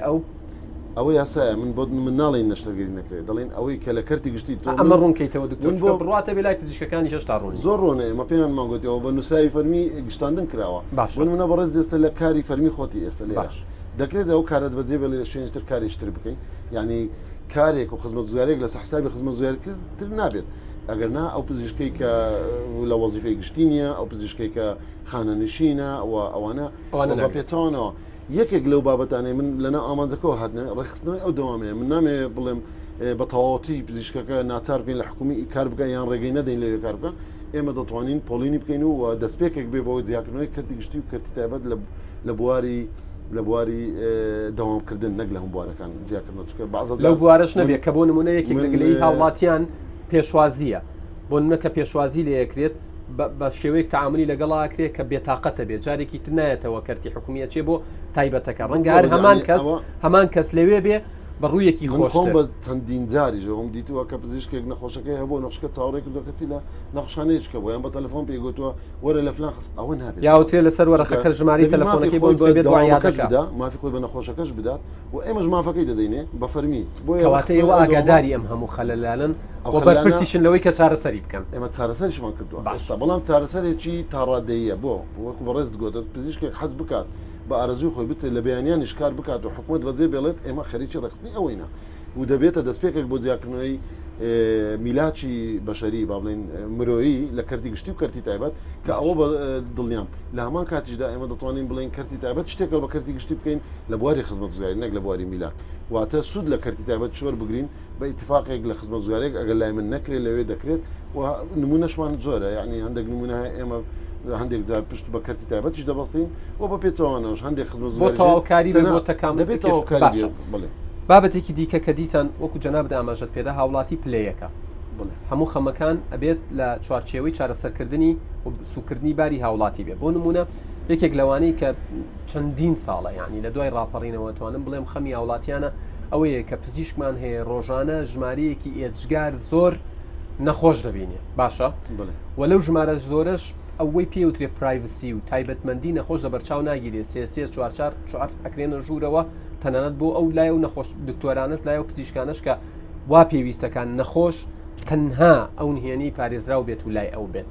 ئەوە یاسایە من بۆ من ناڵین نەشتەرگەری نەکرێت دەڵێن ئەوەی کە لە کەرتی گشتی تۆ ئەمە ڕوونکەیتەوە دکتۆر بڕاتە بێ لای پزیشکەکانی هێشتا ڕوون زۆر ڕۆنێ ئەمە پێیان ماگوتەوە بە نووسایی فەرمی گشتاندن کراوە بۆ منە بەڕێز دەستە لە کاری فەرمی خۆتی ئێستا لێ دەکرێت ئەو کارت بەجێ بە لە شوێنتر کارێشتر بکەین یعنی کارێک و خزمەتگوزارێک لە حسابی خزمەتگوزاریتر نابێت ئەگەرنا ئەو پزیشکەی کە لە وەزیفەی گشتی نییە ئەو پزیشکەی کە خانەنشینە و ئەوانە بە پێچەوانەوە یەکێک لەو بابەتانەی من لەنا ئامانجەکەەوە هاتنە ڕێخستنەوەی ئەو دەوامەیە من نامێ بڵێم بە تەواوەتی پزیشکەکە ناچار بکەین لە حکومی کار بکە یان ڕێگەی نەدەین لێ کار بکە ئێمە دەتوانین پۆلینی بکەین و دەستپێکێک بێ بەوەی زیاکردنەوەی کەرتی گشتی و کەرتی تایبەت لە بواری لە بواری دەوامکردن نەک لە هەم بوارەکان جیاکردن چکە بەعزە لەو بوارەش نەبێت کە بۆ نمونە یەکێک لەگەلەی هاوڵاتیان پێشوازیە بۆ نمونە کە پێشوازی لە یەکرێت بە شێوەیەک تعاملی لەگەڵاکرێت کە بێتاقەتە بێت جارێکی تر نایەتەوە کەرتی حکومیە چێ بۆ تایبەتەکە ڕەنگە هەر هەمان کەس لەوێ بێ بە ڕوویەکی خۆشخۆم بە چەندین جاریژە ئەوم دیتووە کە پزیشکێک نەخۆشەکەی هەبوو نەخشکە چاوەڕێک کردوکەتی لە نەخشانەیەکە بۆ یان بە تەلەفۆن پێگوتووە وەرە لە فلان خست ئەوە نابێت یاوترێ لەسەر وەرەقەکە ژماری تەلەفۆنەکەی بۆ بێت دوایەکەش بدا مافی خۆی بە نەخۆشەکەش بدات و ئێمەش مافەکەی دەدەینێ بە فەرمی بۆ کەواتە ئێوە ئاگاداری ئەم هەموو خەلەلانن و بەرپرسیشن لەوەی کە چارەسەری بکەن ئێمە چارەسەریشمان کردووە ئێستا بەڵام چارەسەرێکی تاڕادەیە بۆ وەکو بەڕێز گوتت پزیشکێک حەز بکات بە ئارەزوی خۆی بچێت لە بەیانیانیش کار بکات و حکومت بەجێ بێڵێت ئێمە خەریکی ڕخستنی ئەوەینە و دەبێتە دەستپێکێک بۆ جیاکردنەوەی میلاچی بەشەری با بڵێن مرۆیی لە کەرتی گشتی و کەرتی تایبەت کە ئەوە بە دڵنیام لە هەمان کاتیشدا ئێمە دەتوانین بڵێن کەرتی تایبەت شتێکە بە کەرتی گشتی بکەین لە بواری خزمەتگوزاری نەک لە بواری میلاک واتە سوود لە کەرتی تایبەت شۆر بگرین بە ئیتفاقێک لە خزمەتگوزارێک ئەگەر لای من نەکرێت لەوێ دەکرێت و نمونەشمان زۆرە یعنی هەندێک نمونە ئێمە هەندێک جار پشت بە کەرتی تایبەتیش دەبەستین و بە پێچەوانەوەش هەندێک خزمەتگوزاری بۆ تەواوکاری بۆ تەکامل دەبێت تەواوکاری بڵێ بابەتێکی دیکە کە دیسان وەکو جەناب ئاماژەت پێدا هاوڵاتی پلەیەکە هەموو خەمەکان ئەبێت لە چوارچێوەی چارەسەرکردنی و سوکردنی باری هاوڵاتی بێت بۆ نمونە یەکێک لەوانەی کە چەندین ساڵە یعنی لە دوای ڕاپەڕینەوە توانم بڵێم خەمی هاوڵاتیانە ئەوەیە کە پزیشکمان هەیە ڕۆژانە ژمارەیەکی ئێجگار زۆر نەخۆش دەبینێ باشە و لەو ژمارە زۆرەش ئەوەی پێوترێ پرایڤسی و تایبەتمەندی نەخۆش لە بەرچاو ناگیرێت سێ چوار ئەکرێنە ژوورەوە تەنانەت بۆ ئەو لای و نەخۆش دکتۆرانش لای و پزیشکانش کە وا پێویستەکان نەخۆش تەنها ئەو نهێنی پارێزراو بێت و لای ئەو بێت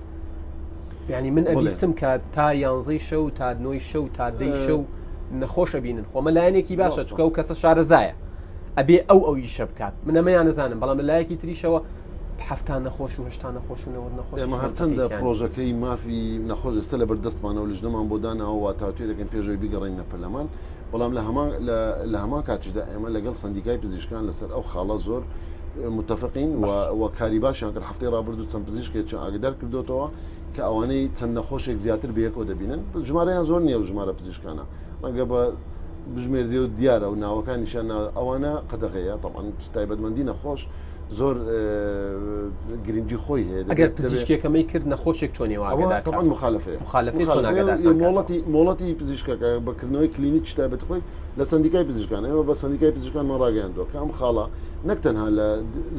یعنی من ئەبیسم کە تا 11 شەو تا 9 شەو تا 10 شەو نەخۆشە بینن خۆمە لایەنێکی باشە چکە و کەسە شارەزایە ئەبێ ئەو ئیشە بکات من ئەمەیان نەزانم بەڵام لە لایەکی تریشەوە هەفتان نەخۆش و هەشتا نەخۆشونەوە نەخۆش ئێمە هەرچەندە پرۆژەکەی مافی نەخۆش ئێستا لە بەردەستمانەوە لژنەمان بۆ داناوە تاوتێ دەکەن پێشەوەی بیگەڕین نە پەرلەمان بەڵام لە هەمان کاتیشدا ئێمە لەگەڵ سندیکای پزیشکان لەسەر ئەو خاڵە زۆر متفقین و کاری باشیان کرد هەفتەی ڕابردوو چەند پزیشکێک ئاگدار کردوتەوە کە ئەوانەی چەند نەخۆشێک زیاتر بەیەکەوە دەبینن ژمارەیان زۆر نییە و ژمارە پزیشکانە ڕەنگە بە بژمێردی و دیارە و ناوەکانیشان ئەوانە قەدەغەیە طبعاً تایبەتمەندی نەخۆش زۆر گرنگی خۆی هەیە ئەگەر پزیشکێکەکەی کرد نەخۆشێک چۆنی طبعاً مۆڵەتی پزیشکەکە بەکردنەوەی کلینیکی تایبەت خۆی لە سندیکای پزیشکان ئێمە بە سندیکای پزیشکانمان ڕاگەیاندووە کە ئەم خاڵە نەک تەنها لە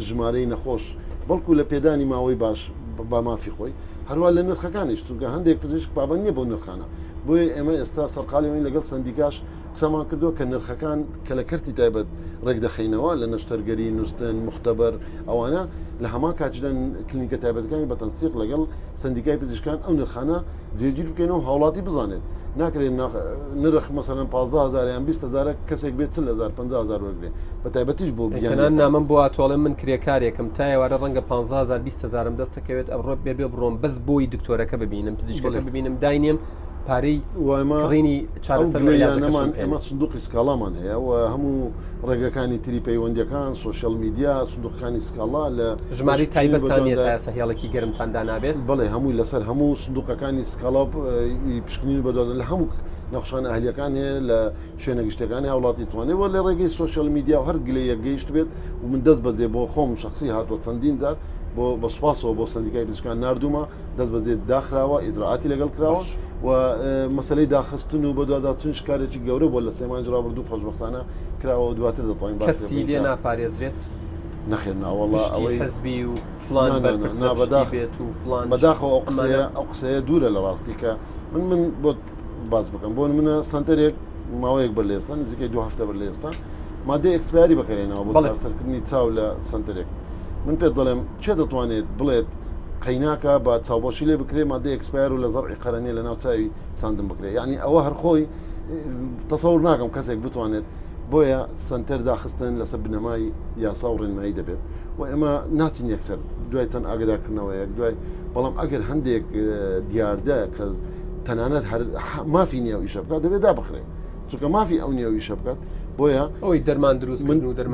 ژمارەی نەخۆش بەڵکو لە پێدانی ماوەی باش با مافی خۆی هەروە لە نرخەکانیش چونکە هەندێک پزیشک پابەند نییە بۆ نرخانە بۆیە ئێمە ئێستا سەرقاڵیەوەین لەگەڵ سندیکاش قسەمان کردووە کە نرخەکان کە لە کەرتی تایبەت ڕێک دەخینەوە لە نەشتەرگەری نووسن مختبەر ئەوانە لە هەمان کاتیشدا کلینیکە تایبەتەکانی بە تەنسیق لەگەڵ سندیکای پزیشکان ئەو نرخانە جێگیر بکەینەوە هاوڵاتی بزانێت ناکرێت نرخ مەسەڵەن 15,000 یان 20,000 کەسێک بێت 40,000 50,000 وەرگێ بە تایبەتیش بۆ بیان نامم بۆ ئاتۆڵم من کرێکارێکم تا ئێوارە ڕەنگە 15,000 20,000 دەستەکەوێت ئەوڕۆ بێ بڕۆم بەس بۆی دکتۆرەکە ببینم پزیشکەکە ببینم داینێم پارەی ڕینی چارەسەرمان ئێمە سندوقی سکاڵامان هەیە و هەموو ڕێگەکانی تری پەیوەندیەکان سوۆشیال میدیا سندوقەکانی سکاڵا لە ژماری تایبەتانێت سەهێڵێکی گەرمتاندا نابێت بڵێ هەمووی لەسەر هەموو سندوقەکانی سکاڵا پشکنین بەدۆزن لە هەموو نەخشانە ئەهلیەکان هەیە لە شوێنە گشتەکانی هاوڵاتی توانێت و لە ڕێگەی سوۆشیال میدیا و هەر گلەیە گەیشت بێت و من دەست بەجێ بۆ خۆم شخصی هاتووە چەندین جار بۆ سوپاسەوە بۆ سندیکای پزیشکان نردوومە دەست بەجێ داخراوە ئیجراعاتی لەگەڵ کراوە و مەسلەی داخستن و بە دوواداچون شکارێکی گەورە بۆ لە سێمانج ڕابردوو خۆشبەختانە کراوە و دواتر دەتوانین کەسی لێ ناپارێزرێت نەخێر ناوەڵا ئەوەی حزبی و فلان بەداخێت و فلان بەداخەوە ئەو قسەیە دوورە لە ڕاستی کە من بۆ باز بکەم بۆ منە سنتەرێک ماوەیەک بەر لە ئێستا نزیکەی 2 هەفتە بەر لە ئێستا مادەی ئەکسپیاری بەکارێنەوە بۆ چارەسەرکردنی چاو لە سنتەرێک من پێت دەڵێم چێ دەتوانێت بڵێت قەیناکە بە چاوبۆشی لێ بکرێ مادەی ئەکسپایر و لە زەڕعی قەرەنیە لە ناو چاوی چاندن بکرێ یعنی ئەوە هەرخۆی تەسەوور ناکەم کەسێک بتوانێت بۆیە سنتەر داخستن لەسەر بنەمای یاسا و ڕێنمایی دەبێت و ئێمە ناچین یەکسەر دوای چەند ئاگادارکردنەوەیەک دوای بەڵام ئەگەر هەندێک دیاردە کە تەنانەت مافی نییە و ئیشە بکات دەبێت دابخرێ چونکە مافی ئەو نییە و ئیشە بکات بۆیە ئەوی دەرمان دروست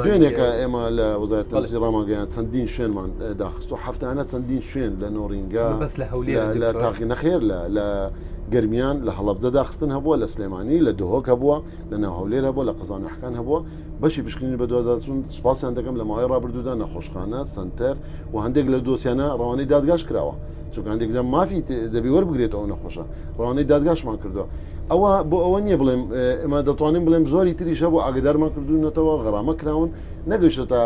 دوێنێکە ئێمە لە وەزارەتی تەمەزی ڕاماگەیان چەندین شوێنمان داخست و هەفتانە چەندین شوێن لە نۆڕینگا بەس لە هەولێر لە تاقی نەخێر لە گەرمیان لە هەڵەبجە داخستن هەبووە لە سلێمانی لە دهۆک هەبووە لە ناو هەولێر هەبووە لە قەزانحکان هەبووە بەشی پشکنی بە دوچون سوپاسیان دەکەم لە ماوەی ڕابردوودا نەخۆشخانە سنتەر و هەندێک لە دۆسیانە ڕەوانەی دادگاش کراوە چونکە هەندێک لە مافی دەبی وەربگرێتەوە نەخۆشە ڕەوانەی دادگاشمان کردووە ئەوە بۆ ئەوە نییە بڵێم ئێمە دەتوانین بڵێم زۆری تریش هەبوو ئاگدارمان کردوونەتەوە غەرامە کراون نەگەیشتە تا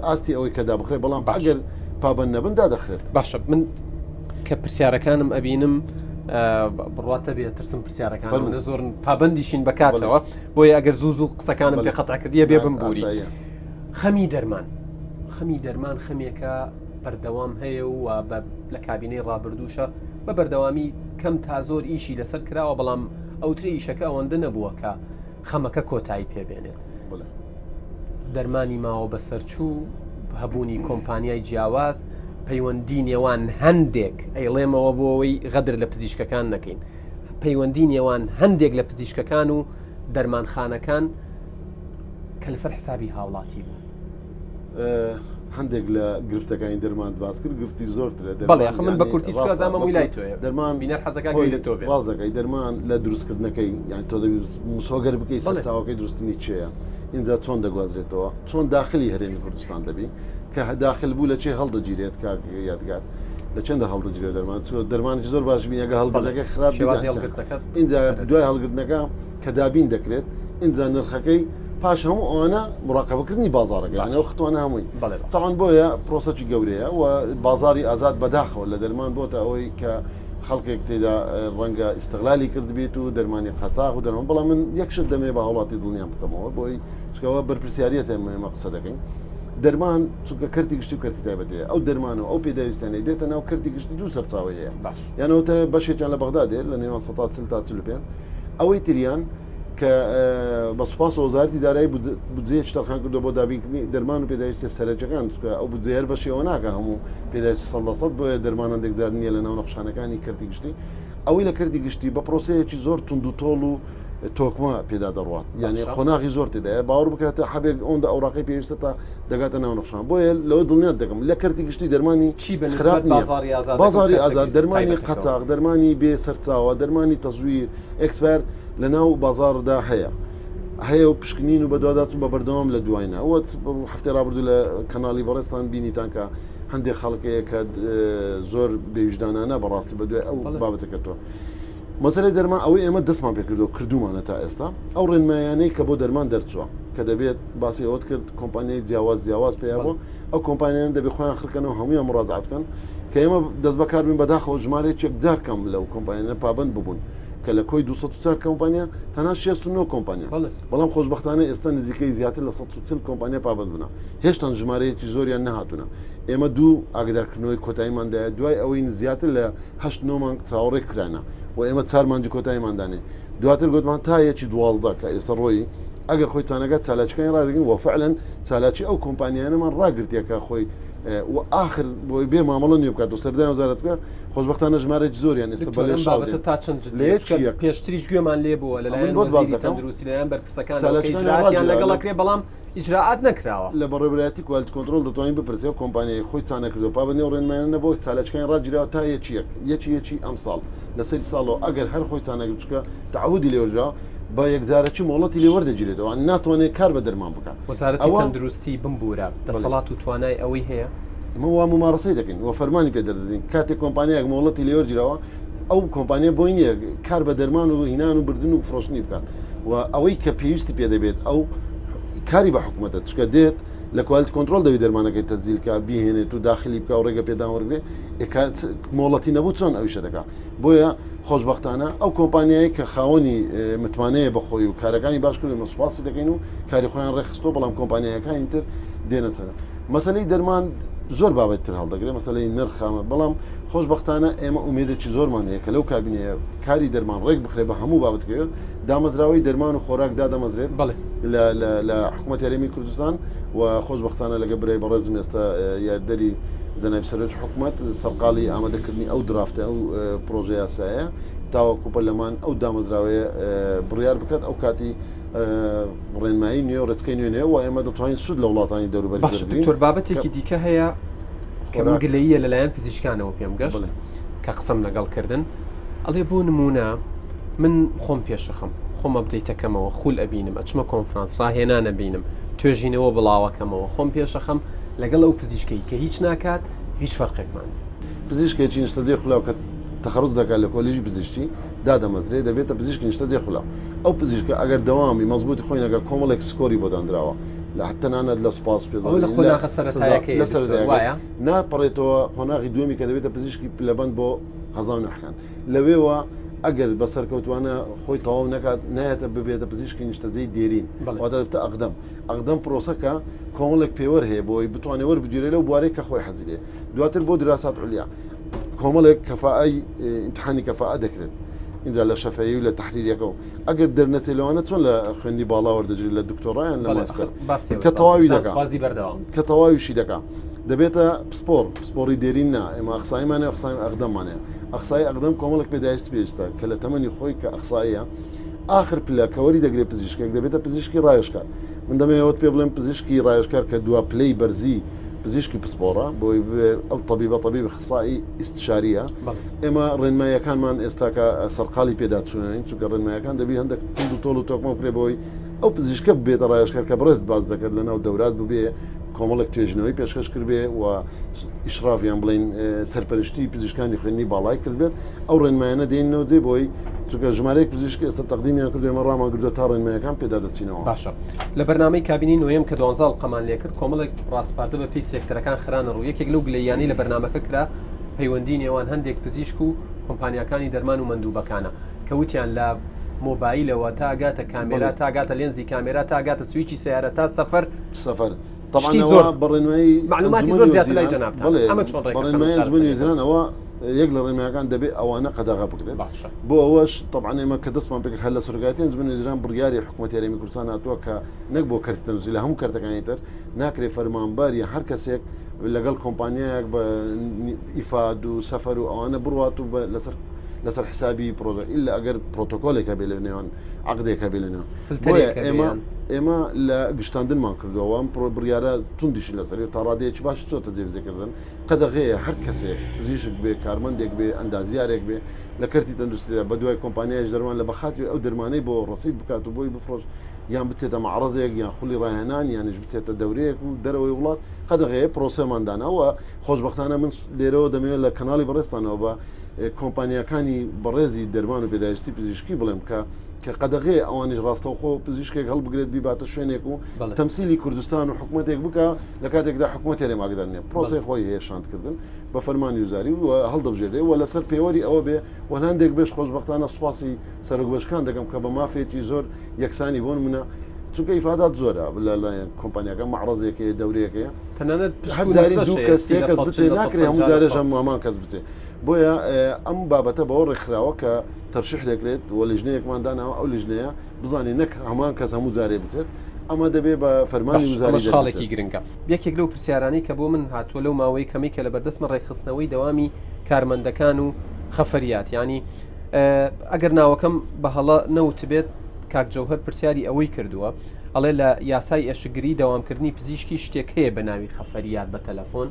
ئاستی ئەوەی کە دابخرێ بەڵام ئەگەر پابند نەبن دادەخرێت باشە من کە پرسیارەکانم ئەبینم بڕاتە بێت ترسم پرسیارەکان زۆر پابندیشین بکاتەوە بۆیە ئەگەر زوو قسەکانم پێ قەتعکردیە بێ بمبووری خەمی دەرمان خەمێکە بەردەوام هەیە و لە کابینەی ڕابردووشە بە بەردەوامی کەم تا زۆر ئیشی لەسەر کراوە بەڵام ئەوتری ئیشەکە ئەوەندە نەبووە کە خەمەکە کۆتایی پێبێنێت دەرمانی ماوە بەسەرچوو هەبوونی کۆمپانیای جیاواز پەیوەندی نێوان هەندێک ئەیڵێمەوە بۆەوەی غەدر لە پزیشکەکان نەکەین پەیوەندی نێوان هەندێک لە پزیشکەکان و دەرمانخانەکان کە لەسەر حسابی هاوڵاتی بوو هەندێک لە گرفتەکانی دەرمان باس کرد گفتی زۆرترە بەڵێ من بە کورتی زانمەوەی لای تۆیە دەرمان بینەر حەزەکەی لە تۆ بێت ڕازەکەی دەرمان لە دروستکردنەکەی یان تۆ مسۆگەر بکەی سەرچاوەکەی دروستنی چێە اینجا چۆن دەگوازرێتەوە چۆن داخلی هەرێمی کوردستان دەبی کە داخل بوو لە چێ هەڵدەگیرێت کار یادگار لە چەندە هەڵدەگیرێت دەرمانێکی زۆر باش بینەکە هەڵبەرەکە خراپ اینجا دوای هەڵگرتنەکە کە دابین دەکرێت اینجا نرخەکەی پاش هەموو ئەوانە مراقبەکردنی بازارەکە یانەوە خۆتوانە هەمووی تاوان بۆیە پرۆسەی گەورەیە و بازاری ئازاد بەداخەوە لە دەرمان بۆتە ئەوەی کە خەڵکێک تێدا ڕەنگە ئیستغلالی کرد بێت و دەرمانی قەچاق و دەرمان بەڵام من یەکشت دەمێ بە هەوڵاتی دڵنیان بکەمەوە بۆی چکەوە بەرپرسیاریەتە ئێمە قسە دەکەین دەرمان چونکە کەرتی گشتی و کەرتی تایبەتەیە ئەو دەرمانەوە ئەو پێداویستانەی دێتە ناو کەرتی گشتی دوو سەرچاوەیە یانەوەتە بەشێکیان لە بەغدا دێت لە نێوان 140 تا 45 ئەوەی تریان کە بە سوپاس وەزارەتی دارایی بودجەیەکی تەرخان کردو بۆ دابینکردنی دەرمان و پێداویستی سەرەکیەکان ئەو بودجە هەر بەشێوە ناکە هەموو پێداویستی 100% بۆیە دەرمان هەندێکجار نییە لە ناو نەخشانەکانی کەرتی گشتی ئەوەی لە کەرتی گشتی بە پرۆسەیەکی زۆر تونند و تۆڵ و تۆکمە پێدا دەڕوات یعنی قۆناغی زۆر تێدایە باوەڕ بکاتە حەبێک ئەوەندە ئەوراقی پێویستە تا دەگاتە ناو نەخشان بۆیە لەوە دڵنیات دەکەم لە کەرتی گشتی دەرمانی خراپ نییە بازاری ئازاد دەرمانی قەچاق دەرمانی بێ سەرچاوە دەرمانی تەزویر ئەکسپەر لە ناو بازاردا هەیە و پشکنین و بە دوواداچوون بە بەردەوام لە دوایینە ئەوە هەفتەی ڕابردوو لە کەناڵی بەڕێستان بینیتان کە هەندێک خەڵکەیە کە زۆر بێویژدانانە بەڕاستی بە دوای ئەو بابەتەکە تۆ مەسەلەی دەرمان ئەوەی ئێمە دەستمان کردومانە تا ئێستا ئەو ڕێنمایانەی کە بۆ دەرمان دەرچووە کە دەبێت باسی ئەوت کرد کۆمپانیای جیاواز پێیاوە ئەو کۆمپانیان دەبێت خۆیان خڕکەنەوە هەمویان مڕاجعات بکەن کە ئێمە دەست بەکار بین بەداخەوە ژمارەیەک جار کەم لەو کۆمپانیانە پابند ببوون کە لە کۆی 204 کۆمپانیا تەنها 69 کۆمپانیا بەڵام خۆشبەختانە ئێستا نزیکەی زیاتر لە 140 کۆمپانیا پابند بوون هێشتا ژمارەیەکی زۆریان نەهاتوونە ئێمە دوو ئاگدارکردنەوەی کۆتاییماندایە دوای ئەوەی زیاتر لە 8 مانگ چاوەڕێ کرانە و ئێمە 4 مانجی کۆتاییماندانێ دواتر گوتمان تا یەکی 12 کە ئێستا ڕۆی ئەگەر خۆی چانەکە چالاکیەکانی ڕاگرین و فعلا چالاکی ئەو کۆمپانیانەمان ڕاگرتیەکە خۆی و آخر بۆی بێ مامەڵە نیێ بکات و سەردای وەزارەتەکە خۆشبەختانە ژمارەی زۆریان ئێستا بەڵێ تا چەند پێشتریش گوێمان لێ بووە لەلایەن وەزیری تەندروستی لەلایەن بەرپرسەکان لەگەڵەکرێ بەڵام ئیجراعات نەکراوە لە بەڕێبەتی کوالتی کۆنتڕۆل دەتوانین بپرسێ کۆمپانیای خۆی چانەکردو پابندی و ڕێنمایانە بۆ چالاکیەکانی ڕاگیراوە تا یەکی ئەم ساڵ لە سەری ساڵەوە ئەگەر هەر خۆی چانەکرد چکە تعودی لێوەرراوە با یەکجارەکی مۆڵەتی لێ وەردەگیرێتەوە ناتوانێت کار بە دەرمان بکات وەزارەتی تەندروستی بمبورە دەسەڵات و توانای ئەوەی هەیە وا ممارەسەی دەکەین و فەرمانی پێ دەردەین کاتێک کۆمپانیایەک مۆڵەتی لێ وەرگیراوە ئەو کۆمپانیا بۆی نییە کار بە دەرمان و هینان و بردن و فرۆشتنی بکات و ئەوەی کە پێویستی پێ دەبێت ئەو کاری بە حکوومەتە چکە دێت لە کوالتی کۆنتڕۆل دەوی دەرمانەکەی تەزیلکە بیهێنێت و داخلی بکە و ڕێگە پێدان وەرگێ مۆڵەتی نەبوو چۆن ئەویشە دەکات بۆیە خۆشبەختانە ئەو کۆمپانیایی کە خاوەنی متمانەیە بەخۆی و کارەکانی باشکردن سوپاسی دەکەین و کاری خۆیان ڕێخستۆ بەڵام کۆمپانیەکانی تر دێنە سەر مەسەلەی دەرمان زۆر بابەتتر هەڵدەگرێت مەسەلەی نرخامە بەڵام خۆشبەختانە ئێمە ئومێدێکی زۆرمان هەیە کە لەو کابینەیە کاری دەرمان ڕێک بخرێ بە هەموو بابەتەکەوێت دامەزراوەی دەرمان و خۆراک دادەمەزرێت لە حکوومەت یاریمی کوردستان و خۆشبەختانە لەگە برای بەڕێزم ئێستا یاردەری جەنابی سەرۆکی حکوومەت سەرقاڵی ئامادەکردنی ئەو درافتە ئەو پرۆژە یاسایە تاوەکو پەرلەمان ئەو دامەزراوەیە بڕیار بکات ئەو کاتی ڕێنمایی نوێ و ڕێچکەی نوێنێ و ئێمە دەتوانین سوود لە وڵاتانی دەوروبەری بگرین. دکتۆر بابەتێکی دیکە هەیە کە گلەییە لەلایەن پزیشکانەوە پێم گەشت کە قسەم لەگەڵ کردن ئەڵێ بۆ نمونە من خۆم پێشەخەم خۆم ئەبدەیتەکەمەوە خول ئەبینم ئەچمە کۆنفرانس ڕاهێنان ئەبینم توێژینەوە بڵاوەکەمەوە خۆم پێشەخەم لەگەڵ ئەو پزیشکەی کە هیچ ناکات هیچ فەرقێکمان پزیشکێکی نیشتەجێ خولاو کە تەخەڕوز دەکات لە کۆلیژی پزیشکی دادەمەزرێ دەبێتە پزیشکی نیشتەجێ خولاو ئەو پزیشکە ئەگەر دەوامی مەزبوطی خۆی نەگە کۆمەڵێک سکۆری بۆ دانراوە لە حتەنانەت لە سوپاس پێ ناپەڕێتەوە قۆناغی دومی کە دەبێتە پزیشکی لەبەند بۆ قەزاو نەحکان لەوێوە ئەگەر بەسەرکەوتوانە خۆی تەواو نکات نایەتە ببێتە پزیشکی نیشتەجێی دێرین واتە ئەقدەم پرۆسەکە کۆمەڵێک پێوەەر هەیە بۆی بتوانێت وەربگیرێت لەو بوارەی کە خۆی حەزیرێ دواتر بۆ دراسات علیا کۆمەڵێک کەفائی امتحانی کەفاءە دەکرێت اینجا لە شەفەیی و لە تحلیلەکە ئەگەر دەرنەتێ لەوانە چۆن لە خوێندی باڵا وەردەگیری لە دکتۆڕایان لە ماستەر کە تەواوی دەکات کە تەواویشی دەکات دەبێتە پسپۆری دێرین نا ئێمە ئەخسایمانێ قسای ئەقدەمانێ ئەخسای ئەقدەم کۆمەڵێک پێداویست پێشتە کە لە تەمەنی خۆی کە ئەخساییە آخر پلەکەوەری دەگرێت پزیشکێک دەبێتە پزیشکی ڕایشکار من دەمەوێت پێ بڵێم پزیشکی ڕایشکار کە دووە پلەی بەرزی پزیشکی پسپۆرە بۆی ئەو طبیب استشاریە ئێمە ڕێنماییەکانمان ئێستاکە سەرقاڵی پێدا چوونین چونکە ڕێنمایەکان دەبی هەندێک تند و تۆڵ و تۆکمە بکرێ بۆی ئەو پزیشکە بێتە ڕایشکار کە بڕێست باز دەکرد لەناو دەورات ببێ کۆمەڵێک توێژنەوەی پێشکەش کردبێ و ئیشرافیان بڵین سەرپەرشتی پزیشکانی خوێنی باڵای کردبێت ئەو ڕێنمایانە دێنەوە جێ بۆی چونکە ژمارەیەک پزیشکی ئێستا تەقدیمیان کردو ئێمە ڕامان کردو تا ڕێنمایەکان پێدا دەچینەوە باشە لە بەرنامەی کابینی نوێم کە 12 قەمان لێ کرد کۆمەڵێک ڕاستپاردە بە پێی سێکتەرەکان خرانە ڕوو یەکێک لەو گلەیانی لە بەرنامەکە کرا پەیوەندی نێوان هەندێک پزیشک و کۆمپانیەکانی دەرمان و مندووبەکانە کە وتیان لە مۆبایلەوە تاگاتە کامێرا تاگاتە لێنزی کامێرا تاگاتە سویچی سیارە تا سەفەر طبعاەوە بەڕێنمایی معلوماتی زۆر زیاتر لای جەنابتان ئەمە چۆن بەڕێنمایی نوێزیرانەوە یەک لە ڕێنمایەکان دەبێت ئەوانە قەداغا بکرێت بۆ ئەوەش طبعا ئێمە کە دەستمان پێکرد هەر لە سەرۆکاتی ئەنجومەن نوێزیران بڕیاری حکوومەتی هەرێمی کوردستان هاتووە کە نەک بۆ کەرتی تەنزیل لە هەموو کارتەکانی تر ناکرێت فەرمانباری هەر کەسێک لەگەڵ کۆمپانیایەک بە ئیفاد و سەفەر و ئەوانە بڕوات و لەسەر حسابی پرۆژە ئیلا ئەگەر پرۆتۆکۆلێکە بێ لە نێوان عقدێکە بێ لە نێوان ئێمە لە گشتاندنمان کردەوە ئەم بڕیارە توندیشی لەسەر تا ڕادەیەکی باش چۆتە جێبەجێکردن قەدەغەیە هەر کەسێک پزیشک بێ کارمەندێک بێ ئەندازیارێک بێ لە کەرتی تەندروستیدا بە دوای کۆمپانیایش دەرمان لە بەخاتوی ئەو دەرمانەی بۆ ڕسیید بکات و بۆی بفرۆش یان بچێتە معرەزێک یان خولی ڕاهێنان یانش بچێتە دەورەیەک و دەرەوەی وڵات قەدەغەیە پرۆسەماندانەوە خۆشبەختانە من لێرەوە دەمەوێت لە کەناڵی بەڕێستانەوە بە کۆمپانیەکانی بەڕێزی دەرمان و پێداویستی پزیشکی بڵێم کە قەدەغێ ئەوانش ڕاستەوخۆ پزیشکێک هەڵبگرێت بیباتە شوێنێک و تەمسیلی کوردستان و حکوومەتێک بکە لە کاتێکدا حکوومەت هێرێماگەدارنێ پرۆسی خۆی هەیە شاندکردن بە فەرمانی وزاری و هەڵدەبژێرێ و لەسەر پێوەری ئەوە بێ و هەندێک بێش خۆشبەختانە سوپاسی سەرۆکبەشکان دەکەم کە بە مافێکی زۆر یەکسانی بۆن منە چونکە ئیفادات زۆرە لە کۆمپانیەکە معرەزێکی دەورەیەکەیە تەنانەت هەرجاری دوو کەس سێ کەس بچێ ناکرێ هەموو جارێژە مامان کەس بچێ بۆیە ئەم بابەتە بەوە ڕێکخراوە کە تەرشیح دەکرێت و لیژنەیەکمان داناوە ئەو لیژنەیە بزانین نەک هەمان کەس هەموو جارێ بچێت ئەمە دەبێت بە فەرمانی وزاری خاڵێکی گرنگە یەکێک لەو پرسیارانی کە بۆ من هاتووە لەو ماوەی کەمی کە لە بەردەستمە ڕێکخستنەوەی دەوامی کارمەندەکان و خەفەریات ینی ئەگەر ناوەکەم بە هەڵە نەوت بێت کاک جەوهەر پرسیاری ئەوەی کردووە ئەڵێ لە یاسای ئێشگری دەوامکردنی پزیشکی شتێک هەیە بە ناوی خەفەریات بە تەلەفۆن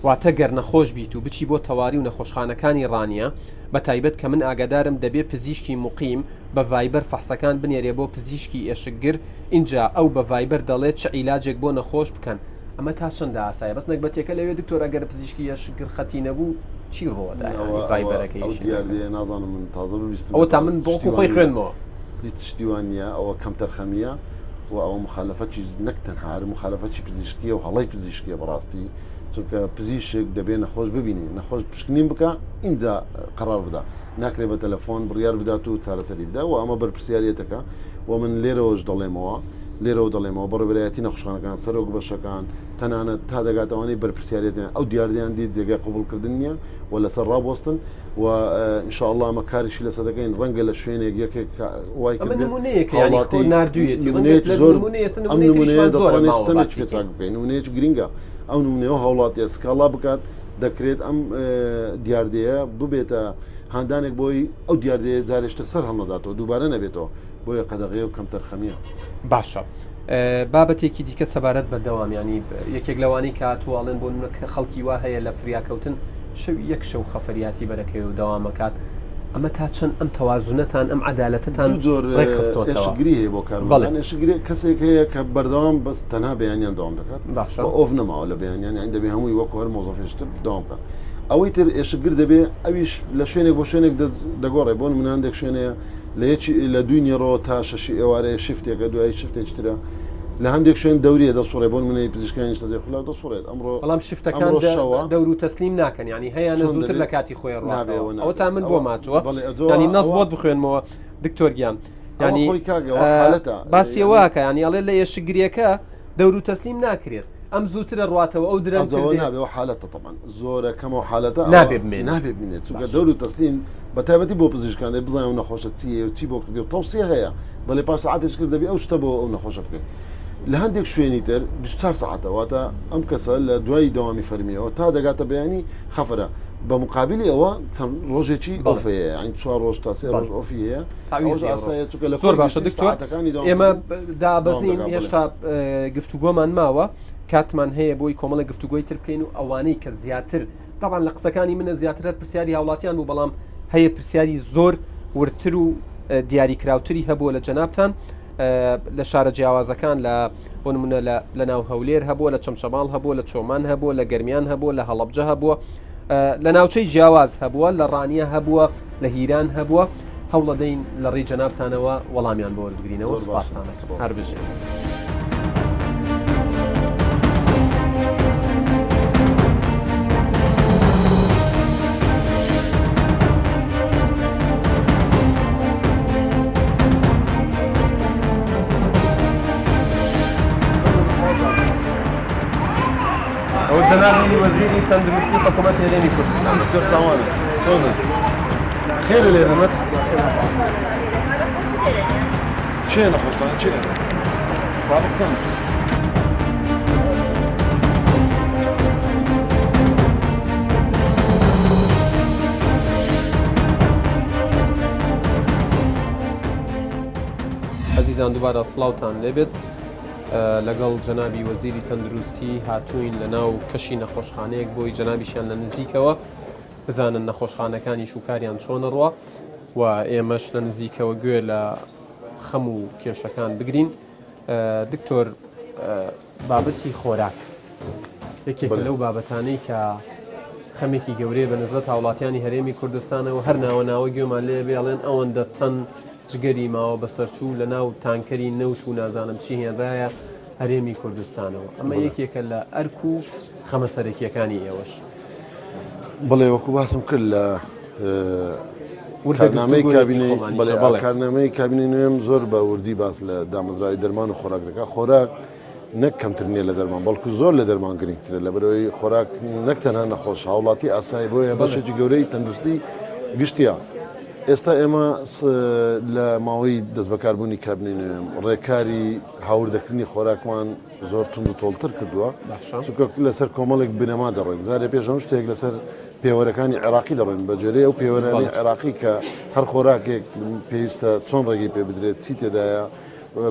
واتە گەر نەخۆش بیت و بچی بۆ تەواری و نەخۆشخانەکانی ڕانیە بە تایبەت کە من ئاگادارم دەبێت پزیشکی مقیم بە ڤایبەر فەحسەکان بنێرێ بۆ پزیشکی ئێشگر اینجا ئەو بە ڤایبەر دەڵێت چ عیلاجێک بۆ نەخۆش بکەن ئەمە تا چەندە ئاسایە بەس نەک بەتێکە لەوێ دکتۆر ئەگەر پزیشکی ئێشگر خەتی نەبوو چی ڕۆدا ڤایبەرەکەی نازانم من تازە ببیستم ئەوە تا من بۆ خۆی خوێنمەوە تشتیوانە ئەوە کەم تەرخەمیە و ئەوە مخالفەتی نەک تەنها مخالفەتی پزیشکیە و هەڵی پزیشکیە بەڕاستی چونکە پزیشک دەبێت نەخۆش ببینی نەخۆش پشکنین بکە اینجا قرار بدا ناکرێت بە تەلەفۆن بڕیار بدات و چارەسەری بدا و ئەمە بەرپرسیارەتەکە و من لێرەوەش دەڵێمەوە بەڕێبەرایەتی نەخۆشخانەکان سەرۆک بەشەکان تەنانەت تا دەگاتەوەی بەرپرسیارەتیان ئەو دیاردیان دیت جێگای قبولکردن نییە و لەسەر ڕابۆستن و ئینشاءالله ئەمە کاریشی لەسەر دەکەین ڕەنگە لە شوێنێک یەکێک وای نمونەیەکی گرینگە ئەو نمونەوە هەوڵاتی ئەسکاڵا بکات دەکرێت ئەم دیاردەیە ببێتە هاندانێک بۆی ئەو دیاردەیە جارێشتر سەر هەڵنەداتەوە دووبارە نەبێتەوە بۆیە قەدەغێ و کەم تەرخەمیە باشە بابەتێکی دیکە سەبارەت بەردەوام ینی یەکێک لەوانی کە توواڵێن بۆ خەڵکی وا هەیە لە فریاکەوتن یەک شەو خەفەریاتی بەرەکەی و دەوامەکات ئەمە تا چەند ئەم تەوازونەتان ئەم عەدالەتتان زۆر ڕێکخستۆتەوە ئێشگری هەیە بۆ کارمەندان ئێشگری کەسێک هەیە کە بەردەوام بەس تەنها بەیانیان دەوام دەکات باشە ئۆف نەماوە لە بەیانیان یان دەبێ هەمووی وەکو هەر مۆزەفێشتر داوام بکات ئەوەی تر ئێشگر دەبێ ئەویش لە شوێنێک بۆ شوێنێک دەگۆڕێ بۆ نمونە هەندێک شوێنەیە لە دوی نیڕۆ تا شەشی ئێوارەیە شفتێکە دوای شفتێک ترە لە هەندێک شوێن دەوریە دەسوڕێ بۆ منەی پزیشکانی تەزێ خلا دەسوڕێت ئەمڕۆ بەڵام شفتەکان دەور و تەسلیم ناکەن ینی هەیە زووتر لە کاتی خۆی ڕاوێەوە ئەوە تا من بۆ ماتووە ینی نەس بۆت بخوێنمەوە دکتۆر گیان ینی باسی واکە ینی ئەڵێ لە یەشگریەکە دەور و تەسلیم ناکرێت ئەم زووترە ڕاتەوە ئەو درەنەوە حالەتە طبعا زۆرە کەمەوە حالەتە نابێت چونکە دەور و تەسلیم بە تایبەتی بۆ پزیشکان دەی بزانێ ئەو نەخۆشە چیە و چی بۆ کردی و تەوسیە هەیە دەڵێ پاش ساعاتێک کرد دەبێ ئەو شتە بۆ ئەو نەخۆشە بکەیت لە هەندێک شوێنی تر 24 ساعتەواتە ئەم کەسە لە دوای داوامی فەرمیەوە تا دەگاتە بەیانی خەفرە بە مقابلی ئەوە چەند ڕۆژێکی ئۆفەیە ئەین 4 ڕۆژ تا 3 ڕۆژ ئۆفی هەیە زۆر باشە دکتۆر ئێمە دابەزین هێشتا گفتوگۆمان ماوە کاتمان هەیە بۆی کۆمەڵە گفتوگۆی تر بکەین و ئەوانەی کە زیاتر طبعا لە قسەکانی منە زیاترە پرسیاری هاوڵاتیان بوو بەڵام هەیە پرسیاری زۆر ورتر و دیاریکراوتری هەبووە لە جەنابتان لە شارە جیاوازەکان لە بۆ نمونە لە ناو هەولێر هەبووە لە چەمچەماڵ هەبووە لە چۆمان هەبووە لە گەرمیان هەبووە لە هەڵەبجە هەبووە لە ناوچەی جیاواز هەبووە لە ڕانیە هەبووە لە هیران هەبووە هەوڵەدەین لە ڕێی جەنابتانەوە وەڵامیان بۆ وەربگرینەوە سوپاستانە هەر بژێن. جناب وزير تندرستي حكومة هيراني كردستان. دكتور ساواني شلونك؟ خير اللي رمت؟ شين أخوتان شين؟ رابطان. عزيزان دوباره سلاوتان لێبێت لەگەڵ جەنابی وەزیری تەندروستی هاتووین لە ناو کەشی نەخۆشخانەیەک بۆی جەنابیشیان لە نزیکەوە بزانن نەخۆشخانەکانی شوکاریان چۆنە ڕوە و ئێمەش لە نزیکەوە گوێ لە خەم و کێشەکان بگرین. دکتۆر بابەتی خۆراک یەکێک لەو بابەتانەی کە خەمێکی گەورەیە بە نزبەت هاوڵاتیانی هەرێمی کوردستانەوە هەر ناوە گوێمان لێ بێڵێن ئەوەندە تەن جگەری ماوە بەسەرچوو لە ناو تانکەری نەوت و نازانم چی هێنرایە هەرێمی کوردستانەوە ئەمە یەکێکە لە ئەرک و خەمە سەرەکیەکانی ئێوەش. بڵێ وەکو باسم کرد لە کارنامەی کابینی نوێم زۆر بە وردی باس لە دامەزراوی دەرمان و خۆراک دەکات. خۆراک نەک کەمتر نییە لە دەرمان بەڵکو زۆر لە دەرمان گرنگترە لە بەرەوەی خۆراک نەک تەنها نەخۆش هاوڵاتی ئاسایی بۆیە بەشێکی گەورەی تەندروستی گشتیە. ئێستا ئێمە لە ماوەی دەست بەکاربوونی کابینی نوێم ڕێکاری هاوردەکردنی خۆراکمان زۆر تونند و تۆڵتر کردووە چونکە لەسەر کۆمەڵێک بنەما دەڕۆین زارێ پێشەم شتێک لەسەر پێوەرەکانی عێراقی دەڕۆین بە جێرەیە ئەو پێوەرانی عێراقی کە هەر خۆراکێک پێویستە چۆن ڕێگەی پێ بدرێت چی تێدایە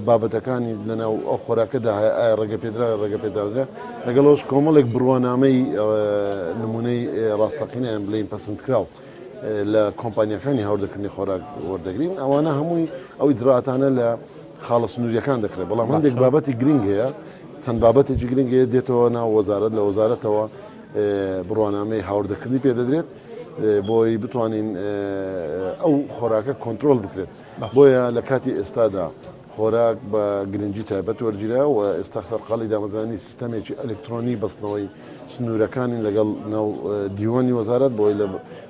بابەتەکانی لەناو ئەو خۆراکەدا ئایا ڕێگە پێدرا ڕێگە پێداێ لەگەڵەوەش کۆمەڵێک بڕوانامەی نمونەی ڕاستەقینیان بڵین پەسەندکراو لە کۆمپانیەکانی هەوردەکردنی خۆراک وەردەگرین ئەوانە هەمووی ئەو ئیجراتانە لە خاڵە سنووریەکان دەکرێت بەڵام هەندێک بابەتی گرنگ هەیە چەند بابەتێکی گرنگ هەیە دێتەوە ناو وەزارەت لە وەزارەتەوە بڕوانامەی هاوردەکردنی پێدەدرێت بۆی بتوانین ئەو خۆراکە کۆنتترۆل بکرێت بۆیە لە کاتی ئێستادا خۆراک بە گرنگی تایبەت وەرگیرا و ئێستا خەرقاڵی دامەزرانی سیستەمێکی ئەلکترۆنی بەستنەوەی سنوورەکانی لەگەڵ ناو دیوانی وەزارەت بۆی لە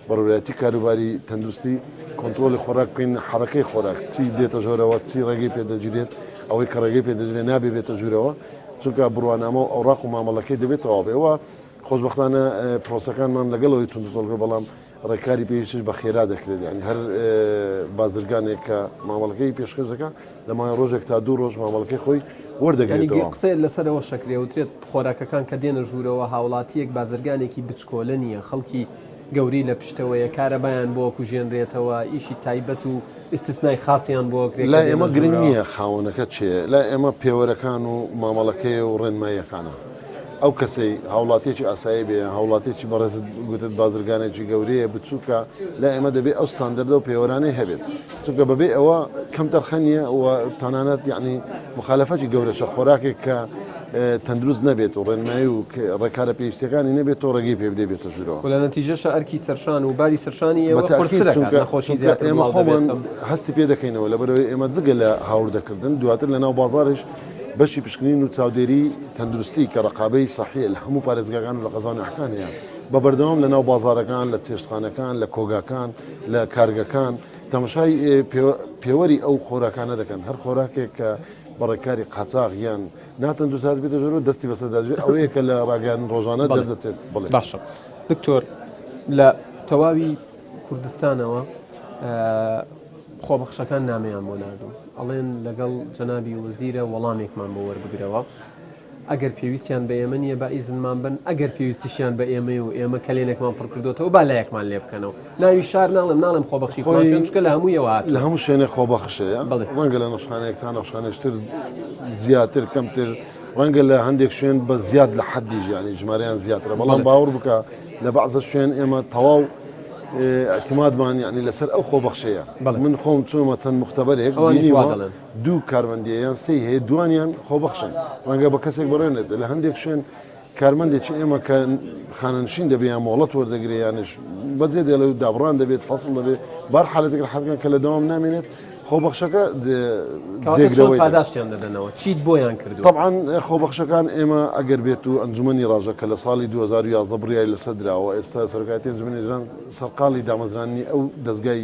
بەڕوریاتی کاروباری تەندروستی کۆنتترۆلی خۆراک بکەین حرەکەی خۆراک چی دێتە ژۆرەوە چی ڕێگەی پێدەگیرێت ئەوەی کە ڕێگەی پێدەگرێت نابێ بێتە ژوورەوە چونکە بڕوانامە و ئەوراق و مامەڵەکەی دەبێتەوە بێەوە خۆشببختانە پرۆسەکانمان لەگەڵەوەی توندتۆڵگە بەڵام ڕێکاری پێویستیش بە خێرا دەکرێت ینی هەر بازرگانێک کە مامەڵەکەی پێشکەشەکە لە مای ڕۆژێک تا 2 ڕۆژ مامەڵەکەی خۆی وەردەگرێتەوە. قسە لەسەرەوە شکرێوترێت خۆراکەکان کە دێنە ژوورەوە هاوڵاتیەک بازرگانێکی بچکۆلە نییە خەڵکی گەوری لە پشتەوەیە کارەبایان بۆ کوژێنرێتەوە ئیشی تایبەت و ئیسtisnای خاصیان بۆ لا ئێمە گرنگ نییە خاوەنەکە چێ لا ئێمە پێوەرەکان و مامەڵەکەی و ڕێنماییەکانە ئەو کەسەی هاوڵاتێکی ئاسایی بێ هاوڵاتێکی بەڕێز گوتت بازرگانێکی گەورەیە بچووکە لا ئێمە دەبێت ئەو ستاندەردە و پێوەرانەی هەبێت چونکە بەبێ ئەوە کەم تەرخەنیە و تەنانەت یعنی مخالەفەتی گەورەشە خۆراکێک کە تەندروست نەبێت و ڕێنمایی و ڕێکارە پێویستەکانی نەبێت تۆ ڕێگەی پێ بدێ بێتە ژوورەوە لە نەتیجەشە ئەرکی سەرشان و باری سەرشانی نەخۆشی ئێمە خۆمان هەستی پێ دەکەینەوە لەبەرەوەی ئێمە جگە لە هاوردەکردن دواتر لە ناو بازارش بەشی پشکنین و چاودێری تەندروستی کە ڕقابەی سەحیە لە هەموو پارێزگاکان و لە قەزانحکان هەیە بە بەردەوام لە ناو بازارەکان لە چێشتخانەکان لە کۆگاکان لە کارگەکان تەماشای پێوەری ئەو خۆراکانە دەکەن هەر خۆراکێک کە بەڕێکاری قاچاغ یان ناتەندروست بێتە ژۆر دەستی بەسەرداژێت ئەوەیە کە لە ڕاگەیان ڕۆژانە دەردەچێت بڵێ باشە دکتۆر لە تەواوی کوردستانەوە خۆبەخشەکان نامەیان بۆ نردوو ئەڵێن لەگەڵ جەنابی وەزیرە وەڵامێکمان بۆ وەربگرەوە ئەگەر پێویستیان بە ئێمە نییە با ئیزنمان بن ئەگەر پێویستیشیان بە ئێمە و ئێمە کەلێنێکمان پڕکردوتەوە با لایەکمان لێ بکەنەوە ناوی شار ناڵم خۆبەخشی خۆشکە لە هەموویەوە هات لە هەموو شوێنێ خۆبەخشەیە ڕەنگە لە نەخشخانەیەکتان نەخشخانێشتر زیاتر کەمتر ڕەنگە لە هەندێک شوێن بە زیاد لە حەدی ژیانی ژمارەیان زیاترە بەڵام باوەڕ بکە لە بەعزە شوێن ئێمە تەواو اعتمادمان یعنی لەسەر ئەو خۆبەخشەیە من خۆم چۆمە چەند مختبەرێک بینیوە دوو کارمەندیەیان سێ هەیە دوانیان خۆبەخشن ڕەنگە بە کەسێک بەڕێ نێت لە هەندێک شوێن کارمەندێکی ئێمە کە خانەنشین دەبیان مۆڵەت وەردەگریانش بەجێ دێڵێ و دابڕان دەبێت فەسڵ دەبێت بار حالەتێک حەزەکان کە لە دەوام نامێنێت خۆبەخشەکە جێگرەوەی پاداشتیان دەدەنەوە چیت بۆیان کردو طبعاً خۆبەخشەکان ئێمە ئەگەر بێت و ئەنجومەنی ڕاژە کە لە ساڵی 2011 بڕیای لەسەر دراوە ئێستا سەرکاتی ئەنجومەنی ژران سەرقاڵی دامەزرانی ئەو دەستگای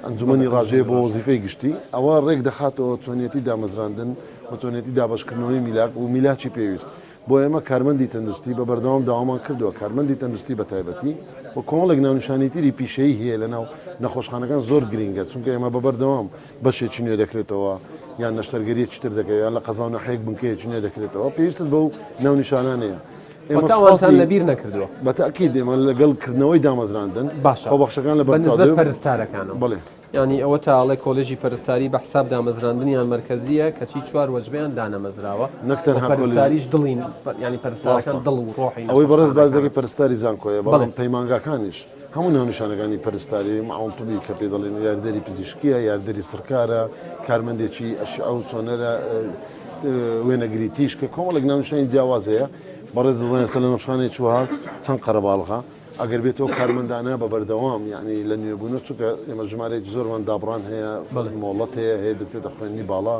ئەنجومەنی ڕاژەیە بۆ وەزیفەی گشتی ئەوە ڕێک دەخاتەوە چۆنیەتی دامەزراندن و چۆنیەتی دابشکردنەوەی میلاک و میلاکی پێویست بۆ ئێمە کارمەندی تەندروستی بە بەردەوام داوامان کردووە کارمەندی تەندروستی بە تایبەتی و کۆمەڵێک ناونیشانیتری پیشەیی هەیە لە ناو نەخۆشخانەکان زۆر گرینگە چونکە ئێمە بە بەردەوام بەشێکی نوێ دەکرێتەوە یان نەشتەرگەریەکی تر دەکەوێت یان لە قەزاو نەحەیەک بنکەیەکی نوێ دەکرێتەوە پێویستت بەو ناونیشانانەیە ئێمەتان لەبیر نەکردووە بەتەکید ئێمە لەگەڵکردنەوەی دامەزراندن خۆبەخشەکان لە بەرچاو پەرستارەکانەوە بڵێ ینی ئەوە تاڵێ کۆلێژی پەرستاری بە حساب دامەزراندنیان مرکزیە کەچی چوار وەجبیان دانەمەزراوە نەکتەنها پەرستاریش دڵین ینی پەرستارەکان دڵ و ڕۆحی ئەوەی بەڕێز باز دەکەی پەرستاری زانکۆیە بەڵام پەیمانگاکانیش هەموو ناونیشانەکانی پەرستاری معاونتبی کە پێ دەڵێن یاردەری پزیشکیە یاردەری سەرکارە کارمەندێکی ئەو سۆنەرە وێنەگریتیش کە کۆمەڵێک ناونیشانی جیاوازەیە بەڕێز دەزانێت سەر لە نەخشخانەیەکی وها چەند قەرەباڵغا ئەگەر بێتەوە کارمەندانە بە بەردەوام یعنی لە نوێبوونە چونکە ئێمە ژمارەیەکی زۆرمان دابڕان هەیە مۆڵەت هەیە دەچێتە خوێنی باڵا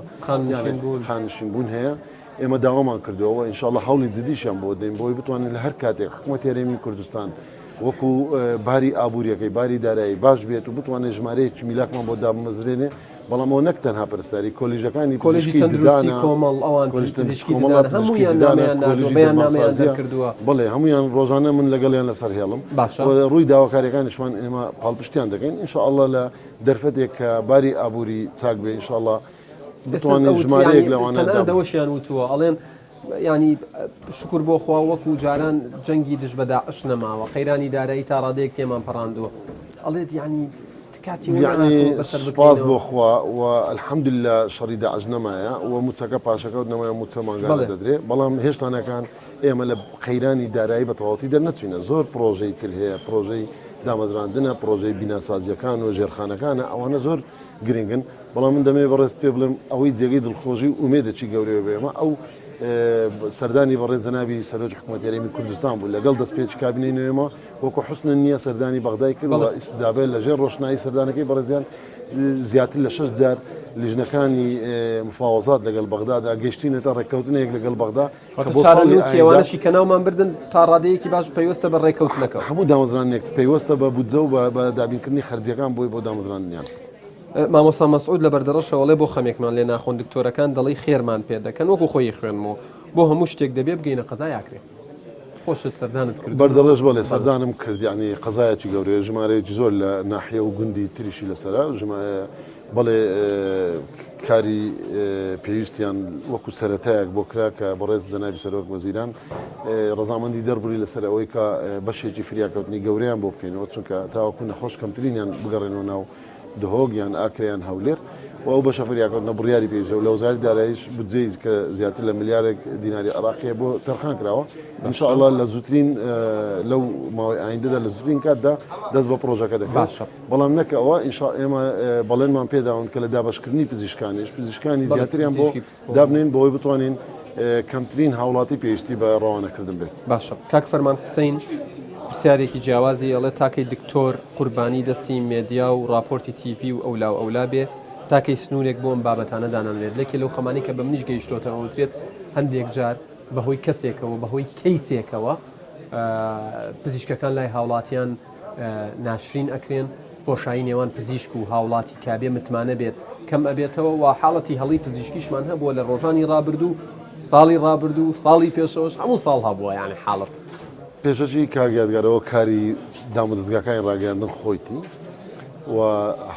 خانشینبوون هەیە ئێمە داوامان کردەوە ئینشاءڵڵا هەوڵی جدیشیان بۆ دەین بۆی بتوانین لە هەر کاتێک حکوومەتی هەرێمی کوردستان وەکو باری ئابوووریەکەی باری دارایی باش بێت و بتوانێت ژمارەیەکی میلاکمان بۆ دامەزرێنێ بەڵام ئەوە نەک تەنها پەرستاری کۆلیژەکانی پزیشکی ددانە بڵێ هەمویان ڕۆژانە من لەگەڵیان لەسەر هێڵم ڕووی داواکاریەکانیشمان ئێمە پاڵپشتیان دەکەین ئینشاءڵڵا لە دەرفەتێک کە باری ئابووری چاک بێ ئینشاءڵڵا بتوانین ژمارەیەک لەوانەدەوەشیان وتووە ئەڵێن ینی شکر بۆ خوا وەکو جاران جەنگی دژ بە داعش نەماوە قەیرانی دارایی تا ڕادەیەک تێمان پەڕاندووە ئەڵێت ینی يعني سپاس بۆ خوا و الحەمدلله شەڕی داعش نەمایە و موچەکە پاشەکەوت نەمایە موچەمانگانە دەدرێ بەڵام هێشتانەکان ئێمە لە قەیرانی دارایی بە تەواوەتی دەرنەچوینە زۆر پرۆژەی تر هەیە پرۆژەی دامەزراندنە پرۆژەی بیناسازیەکان و ژێرخانەکانە ئەوانە زۆر گرنگن بەڵام من دەمێ بەڕێست پێ بڵێم ئەوەی جێگەی دڵخۆشی و ئومێدێکی گەورەیە بێمە ئەو سەردانی بەڕێز جەنابی سەرۆکی حکوومەتی هەرێمی کوردستان بوو لەگەڵ دەستپێکی کابینەی نوێمە وەکو حوسن نییە سەردانی بەغدای کرد و ئیستیدابێت لەژێر ڕۆشنایی سەردانەکەی بەڕێزیان زیاتر لە 6 جار لیژنەکانی مفاوەزات لەگەڵ بەغدادا گەشتینێتە ڕێککەوتنێک لەگەڵ بەغدا بۆوانشی کەناومان بردن تا ڕادەیەکی باش پێویستە بە ڕێککەوتنەکە هەموو دامەزرانێک پێوەستە بە بودجە و بە دابینکردنی خەرجیەکان بۆی بۆ دامەزراندنیان مامۆستا مەسعود لە بەردەڕەشەوەڵێ بۆ خەمێکمان لێ ناخۆن دکتۆرەکان دەڵی خێرمان پێ دەکەن وەکو خۆی خوێنمەوە بۆ هەموو شتێک دەبێ بگەینە قەزا یاکرێ خۆشت سەردانت کرد بەردەڕێژ بەڵێ سەردانم کرد یعنی قەزایەکی گەورەیە ژمارەیەکی زۆر لە ناحیە و گوندی تریشی لەسەرا بەڵێ کاری پێویستیان وەکو سەرەتایەک بۆ کرا کە بەڕێز جەنابی سەرۆک وەزیران ڕەزامەندی دەربووری لەسەر ئەوەی کە بەشێکی فریاکەوتنی گەورەیان بۆ بکەینەوە چونکە تاوەکو نەخۆش کەمترینیان بگەڕێنەوە ناو دهۆک یان ئاکریان هەولێر و ئەو بەشە فریاکردنە بڕیاری پێویستە و لە وەزارەتی داراییش بودجەی کە زیاتر لە ملیارێک دیناری عراقیە بۆ تەرخان کراوە ئینشاءالله لە زووترین لەو ماوەی ئایندەدا لە زووترین کاتدا دەست بە پرۆژەکە دەکات بەڵام نەکەوە ئێمە بەڵێنمان پێداون کە لە دابشکردنی پزیشکانی زیاتریان بۆ دابنین بۆی بتوانین کەمترین هاوڵاتی پێویستی بە ڕەوانەکردن بێت. باشە کاک فەرمان حوسێن پرسیارێکی جیاوازی ئەڵێ تاکەی دکتۆر قوربانی دەستی مێدیا و راپۆرتی تیڤی و ئەولا بێ تاکەی سنوورێک بۆ ئەم بابەتانە دانانرێت لێکی لەو خەمانی کە بە منیش گەیشتۆتە ئەوترێت هەندێک جار بەهۆی کەسێکەوە بەهۆی کەیسێکەوە پزیشکەکان لای هاوڵاتیان ناشرین ئەکرێن بۆشایی نێوان پزیشک و هاوڵاتی کابێ متمانە بێت کەم ئەبێتەوە و حاڵەتی هەڵی پزیشکیشمان هەبووە لە ڕۆژانی ڕابردوو ساڵی ڕابردوو ساڵی پێشەوەش هەموو ساڵ هەبووە یعنی حاڵەت پێشەچی کاگیادگارەوە کاری دامەدەستگاکانی ڕاگەاندن خۆیتی و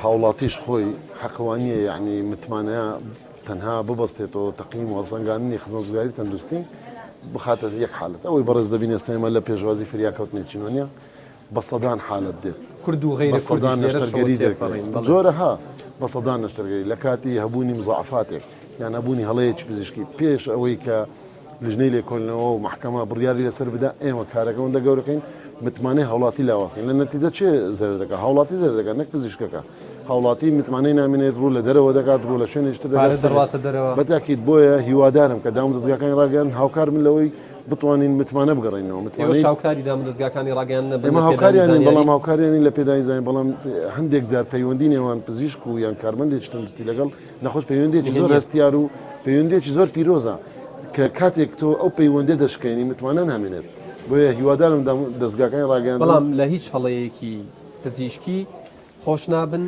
هاوڵاتیش خۆی حەقوانیە یعنی متمانەیە تەنها ببەستێتەوە تەقیم و هەڵسەنگاندنی خزمەتگوزاری تەندروستی بخاتە یەک حالت ئەوەی بەڕێز دەبینێ ئێمە لە پێشوازی فریاکەوتنی چینۆنیە بە سەدان حالت دێت کورد و غیرە سەدان نەشتەرگەری دەکرێت جۆرە بە سەدان نەشتەرگەری لە کاتی هەبوونی مزعفاتێک یان هەبوونی هەڵەیەکی پزیشکی پێش ئەوەی کە لژنەی لێکۆڵنەوە و محکەمە بڕیاری لەسەر بدا ئێمە کارەکەەوەندە گەورەکەین متمانەی هاوڵاتی لاوازکەین لە نەتیجە چێ زەر دەکات هاوڵاتی زەر دەکات نەک پزیشکەکە هاوڵاتی متمانەی نامێنێت ڕوو لە دەرەوە دەکات ڕوو لە شوێنێشتر بەتاکیت بۆیە هیوادارم کە دامەدەستگاکانی ڕاگەیان هاوکار من لەوەی بتوانین متمانە بگەڕێنەوە هاوکاری دامەدەستگاکانی ڕاگەیان ئێمە هاوکاریانی بەڵام هاوکاریانی لە پێدانی زانین بەڵام هەندێک جار پەیوەندی نێوان پزیشک و یان کارمەندێکی تەندروستی لەگەڵ نەخۆش پەیوەندێکی زۆر هەستیار و پەیوەندێکی زۆر پیرۆزە کە کاتێک تۆ ئەو پەیوەندێ دەشکێنی متمانە نامێنێت بۆیە هیوادارم دەستگاکانی ڕاگەیان بەڵام لە هیچ هەڵەیەکی پزیشکی خۆش نابن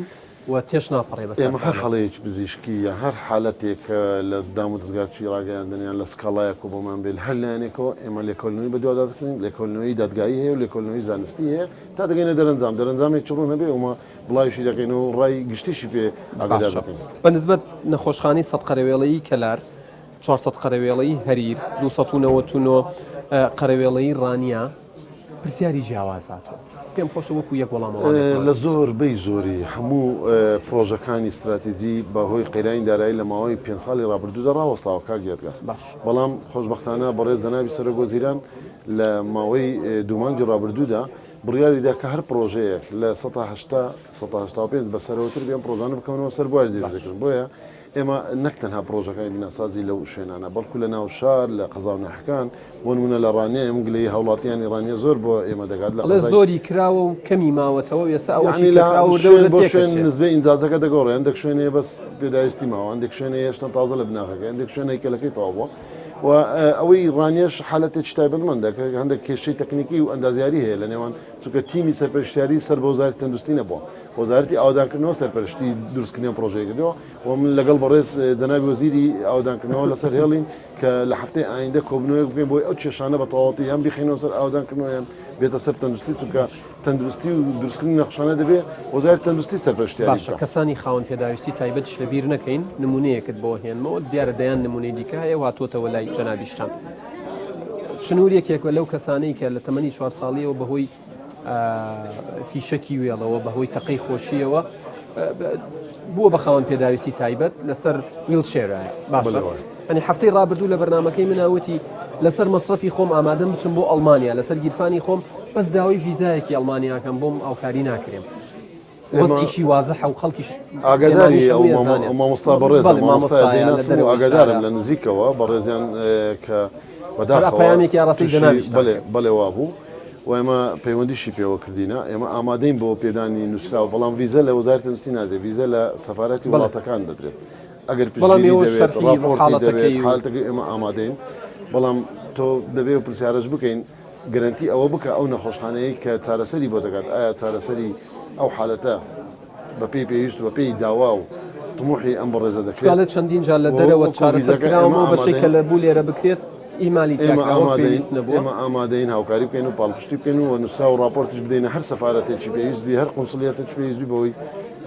و تێش ناپەڕێ بەس ئێمە هەر هەڵەیەکی پزیشکی یا هەر حالەتێک لە دام و دەستگاچی ڕاگەیاندنیان لە سکاڵایەک و بۆمان بێت هەر لایەنێکەوە ئێمە لێکۆڵنەوەی بەدواداکەین لێکۆڵنەوەی دادگایی هەیە و لێکۆڵنەوەی زانستی هەیە تا دەگەینە دەرەنجامێک چڕوو نەبێ ئەومە بڵاویشی دەکەین و ڕای گشتیشی پێ ئاگادار دەکەین بەنسبەت نەخۆشخانەی سەد قەرەوێڵەیی کەلار 400 قەرەوێڵەی هەریر 299 قەرەوێڵەی ڕانیا پرسیاری جیاوازاتەوە پێم خۆشە وەکو یەک وەڵامەوە لە زۆر بەی زۆری هەموو پرۆژەکانی استراتیجی بەهۆی قەیرانی دارایی لە ماوەی 5 ساڵی ڕابردوودا ڕاوەستاوە کاگیادگار بەڵام خۆشبەختانە بەڕێز جەنابی سەرۆکوەزیران لە ماوەی دوومانگی ڕابردوودا بڕیاریدا کە هەر پرۆژەیەک لە 1985 بەسەرەوەتر بێن پرۆژانە بکەونەوە سەر بواری زیرەکردن بۆیە ئێمە نەک تەنها پرۆژەکانی بیناسازی لەو شوێنانە بەڵکو لە ناو شار لە قەزا و نەحکان بۆ نمونە لە ڕانیە ئەمگلەی هاوڵاتیانی ڕانیە زۆر بۆ ئێمە دەگات لە زۆری کراوە و کەمی ماوەتەوە ێستا بۆ شوێن نزبێ ئینجازەکە دەگۆڕێ هەندێک شوێنێ بەس پێداویستی ماوە هەندێک شوێنە هێشتا تازە لە بناغەکە هەندێک شوێنەی کەلەکەی تەواو بووە و ئەوەی ڕانیەش حالەتێکی تایبەتمەندە کە هەندێک کێشەی تەکنیکی و ئەندازیاری هەیە لە نێوان چونکە تیمی سەرپەرشتیاری سەر بە وەزارەتی تەندروستی نەبووە وەزارەتی ئاودانکردنەوە سەرپەرشتی دروستکردنی پرۆژەیە کردەوە و من لەگەڵ بەڕێز جەنابی وەزیری ئاودانکردنەوە لەسەر هێڵین کە لە هەفتەی ئایندە کۆبنەوەیەک بکەین بۆی ئەو کێشانە بە تەواوەتی یان بخینەوە سەر ئاودانکردنەوەیان بێتە سەر تەندروستی چونکە تەندروستی و دروستکردنی نەخۆشانە دەبێت وەزارەتی تەندروستی سەرپەرشتیاری باشە کەسانی خاوەن پێداویستی تایبەتش لەبیر نەکەین نمونەیەکت بۆ هێنمەوە دیارە دەیان نمونەی دیکە هەیە هاتوۆتەوە لای جەنابیشتان شنوورێکێکە لەو کەسانەی کە لە تەمەنی 4 ساڵیەوە بەهۆی فیشەکی وێڵەوە بەهۆی تەقەی خۆشیەوە بووە بە خاوەن پێداویستی تایبەت لەسەر ویلچێرایە باشە ئەنی هەفتەی ڕابردوو لە بەرنامەکەی مناوتی لەسەر مەصرفی خۆم ئامادەم بچم بۆ ئەڵمانیا لەسەر گیرفانی خۆم بەس داوای ڤیزایەکی ئەڵمانیاکەم بۆم ئاوکاری ناکرێم وەزعیشی وازەح و خەڵکیش ئاگاداری ئەو مامۆستا بەڕێز مامۆستا دەیناسم و ئاگادارم لە نزیکەوە بەڕێزیان کە بەداخەوەپەیامێکی ڕاستی جەنابیش بەڵێ وا بوو و ئێمە پەیوەندیشی پێوە کردینە ئێمە ئامادەین بۆ پێدانی نووسراوە بەڵام ڤیزە لە وەزارەتی تەندروستی نادرێت ڤیزە لە سەفارەتی وڵاتەکان دەدرێت ئەگەر پشتگیری دەبێت راپۆرتی دەبێت حالەتەکەی ئێمە ئامادەین بەڵام تۆ دەبێت پرسیارەش بکەین گەرنتی ئەوە بکە ئەو نەخۆشخانەیە کە چارەسەری بۆ دەکات ئایا چارەسەری ئەو حالەتە بە پێی پێویست و پێی داوا و طموحی ئەم بەڕێزە دەکرێت لە چەندین جار لە دەرەوە چارەسەرکراوە بەشێک کە لە بوو لێرە بکرێت ئیمالی ئێمە ئامادەین هاوکاری بکەین و پاڵپشتی بکەین و نووسرا و راپۆرتش بدەینە هەر سەفارەتێکی پێویستبی هەر قونسڵیەتێکی پێویستبی بۆی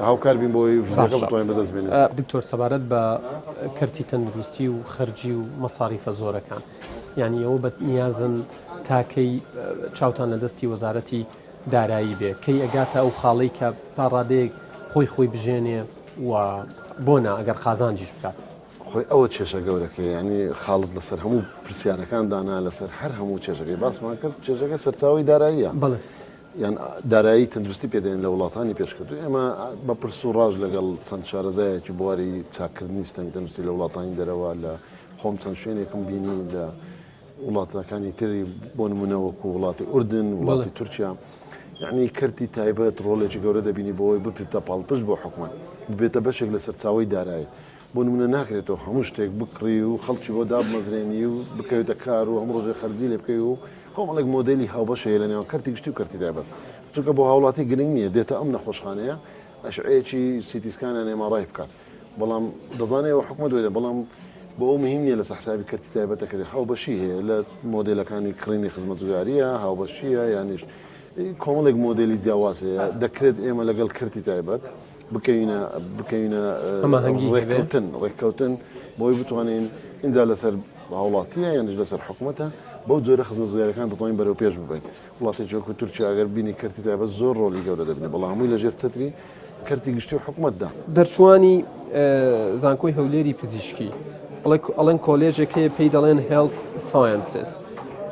هاوکار بین بۆی ڤیزەکە بتوانین بەدەست بێنێت. دکتۆر سەبارەت بە کەرتی تەندروستی و خەرجی و مەساریفە زۆرەکان یعنی ئەوە بە نیازن تاکەی چاوتان لە دەستی وەزارەتی دارایی بێ کەی ئەگاتە ئەو خاڵەی کە تا ڕادەیەک خۆی بژێنێ و بۆنا ئەگەر قازانجیش بکات. خۆی ئەوە کێشە گەورەکە ینی خاڵت لەسەر هەموو پرسیارەکان دانا لەسەر هەر هەموو چێژەکەی باسمان کرد چێژەکە سەرچاوی داراییە یان دارایی تەندروستی پێدەێن لە وڵاتانی پێشکردو ئێمە بە پرس و ڕاژ لەگەڵ چەند شارەزایەکی بواری چاکردنی سیستەمی تەندروستی لە وڵاتانی دەرەوە لە خۆم چەند شوێنێکم بینی لە وڵاتەکانی تری بۆ نمونەوەکو وڵاتی ئوردن وڵاتی تورکیا یعنی کردی تایبەت ڕۆڵێکی گەورە دەبینی بۆەوەی بپێتە پاڵپشت بۆ حکومان ببێتە بەشێک لە سەرچاوی داراییت بۆ نمونە ناکرێتەوە هەموو شتێک بکڕی و خەڵکی بۆ دابمەزرێنی و بکەوێتە کار و هەموو ڕۆژێ خەرجی لێ بکەی و کۆمەڵێک مۆدلی هاوبەشەیە لە نێوان کەرتی گشتی و کەرتی تایبەت چونکە بۆ هاوڵاتی گرنگ نییە دێتە ئەم نەخۆشخانەیە ئەشعەیەکی سیتیسکانە نێماڕای بکات بەڵام دەزانێەوە حکومە دوێدە بەڵام بۆ ئەو مهم نییە لە حسابی کەرتی تایبەتەکەی هاوبەشی هەیە لە مۆدلەکانی کڕینی خزمەتگوزاریە هاوبەشیە یانیش کۆمەڵێک مۆدلی جیاوازەیە دەکرێت ئێمە لەگەڵ کەرتی تایبەت بکەینە ڕێککەوتن بۆی بتوانین اینجا لەسەر هاوڵاتیە یانش لەسەر حکوومەتە بەو جۆرە خزمەتگوزاریەکان دەتوانین بەرەو پێش ببین وڵاتی وەکو تورکیا ئەگەر بینی کەرتی تایبەت زۆر ڕۆڵی گەورە دەبێت بەڵام هەمووی لەژێر چەتری کەرتی گشتی و حکوومەتدا دەرچوانی زانکۆی هەولێری پزیشکی ئەڵێن کۆلێژێک هەیە پێی دەڵێن هێڵث ساینسز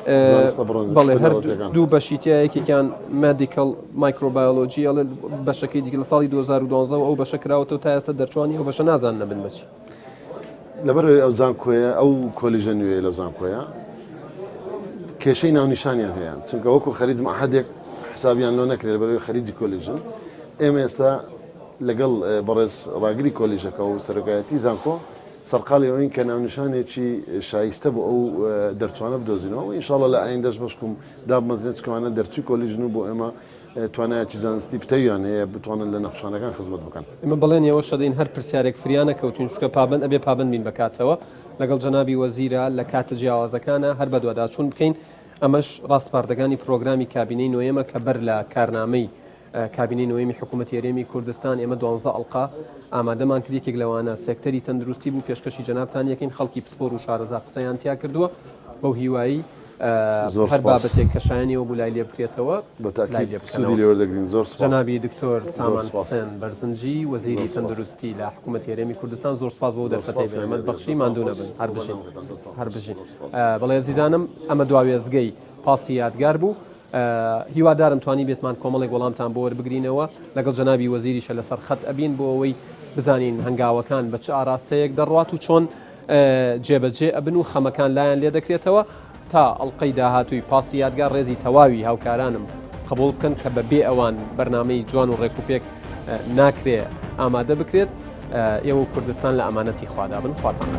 بەڵێ هەر دوو بەشیتیا یەکێکیان مدیکل مایکرۆبایۆلۆجی ئەڵێ بەشەکەی دیکە لە ساڵی 2012 ئەو بەشە کراوەتەوە تا ئێستا دەرچوانی ئەو بەشە نازان نەبن بچی لەبەرەوەی ئەو زانکۆیە ئەو کۆلیژە نوێ لەو زانکۆیە کێشەی ناونیشانیان هەیە چونکە وەکو خەریج مەعهەدێک حسابیان لۆ نەکرێت لەبەرەوەی خەریجی کۆلیژن ئێمە ئێستا لەگەڵ بەڕێز ڕاگری کۆلیژەکە و سەرۆکایەتی زانکۆ سەرقاڵی ئەوین کە ناونیشانێکی شایستە بۆ ئەو دەرچوانە بدۆزینەوە و ئینشاڵڵا لە ئایندەش بەشکم دابمەزرێت چکەوانە دەرچووی کۆلیژن و بۆ ئێمە توانایەکی زانستی پتەیان هەیە بتوانن لە نەخشانەکان خزمەت بکەن ئمە بڵێن ئێوە شەدەین هەر پرسیارێک فریانە کەوتین شکە پابند ئەبێ پابند بین بکاتەوە لەگەڵ جەنابی وەزیرە لە کاتە جیاوازەکانە هەر بە دوواداچوون بکەین ئەمەش ڕاستپاردەکانی پرۆگرامی کابینەی نوێیەمە کە بەر لە کارنامەی کابینەی نوێمی حکوومەتی هەرێمی کوردستان ئێمە 12 ئەڵقا ئامادەمان کردێکێک لەوانە سێکتەری تەندروستی بوو پێشکەشی جەنابتان یەکەین خەڵکی پسپۆر و شارەزا قسەیان تیا کردووە بەو هیوایی هەر بابەتێک کە شایانیەوە بوو لای لێ بکرێتەوە سودی لێوەردەگرین زۆر جەنابی دکتۆر سامان حوسێن بەرزنجی وەزیری تەندروستی لە حکوومەتی هەرێمی کوردستان زۆر سپاس بۆ دەرفەتەی بێنەمەد بەخشی ماندوو نەبن هەر بژین بەڵێ عزیزانم ئەمە دواوێزگەی پاسی یادگار بوو هیوادارم توانی بێتمان کۆمەڵێک وەڵامتان بۆ وەربگرینەوە لەگەڵ جەنابی وەزیریشە لەسەر خەت ئەبین بۆ ئەوەی بزانین هەنگاوەکان بە چه ئاراستەیەک دەڕوات و چۆن جێبەجێ ئەبن و خەمەکان لایەن لێ دەکرێتەوە تا ئەڵلقەی داهاتووی پاسی یادگار ڕێزی تەواوی هاوکارانم قبول بکەن کە بەبێ ئەوان بەرنامەی جوان و ڕێکوپێک ناکرێ ئامادە بکرێت ئێوە کوردستان لە ئەمانەتی خوادا بن خواتان.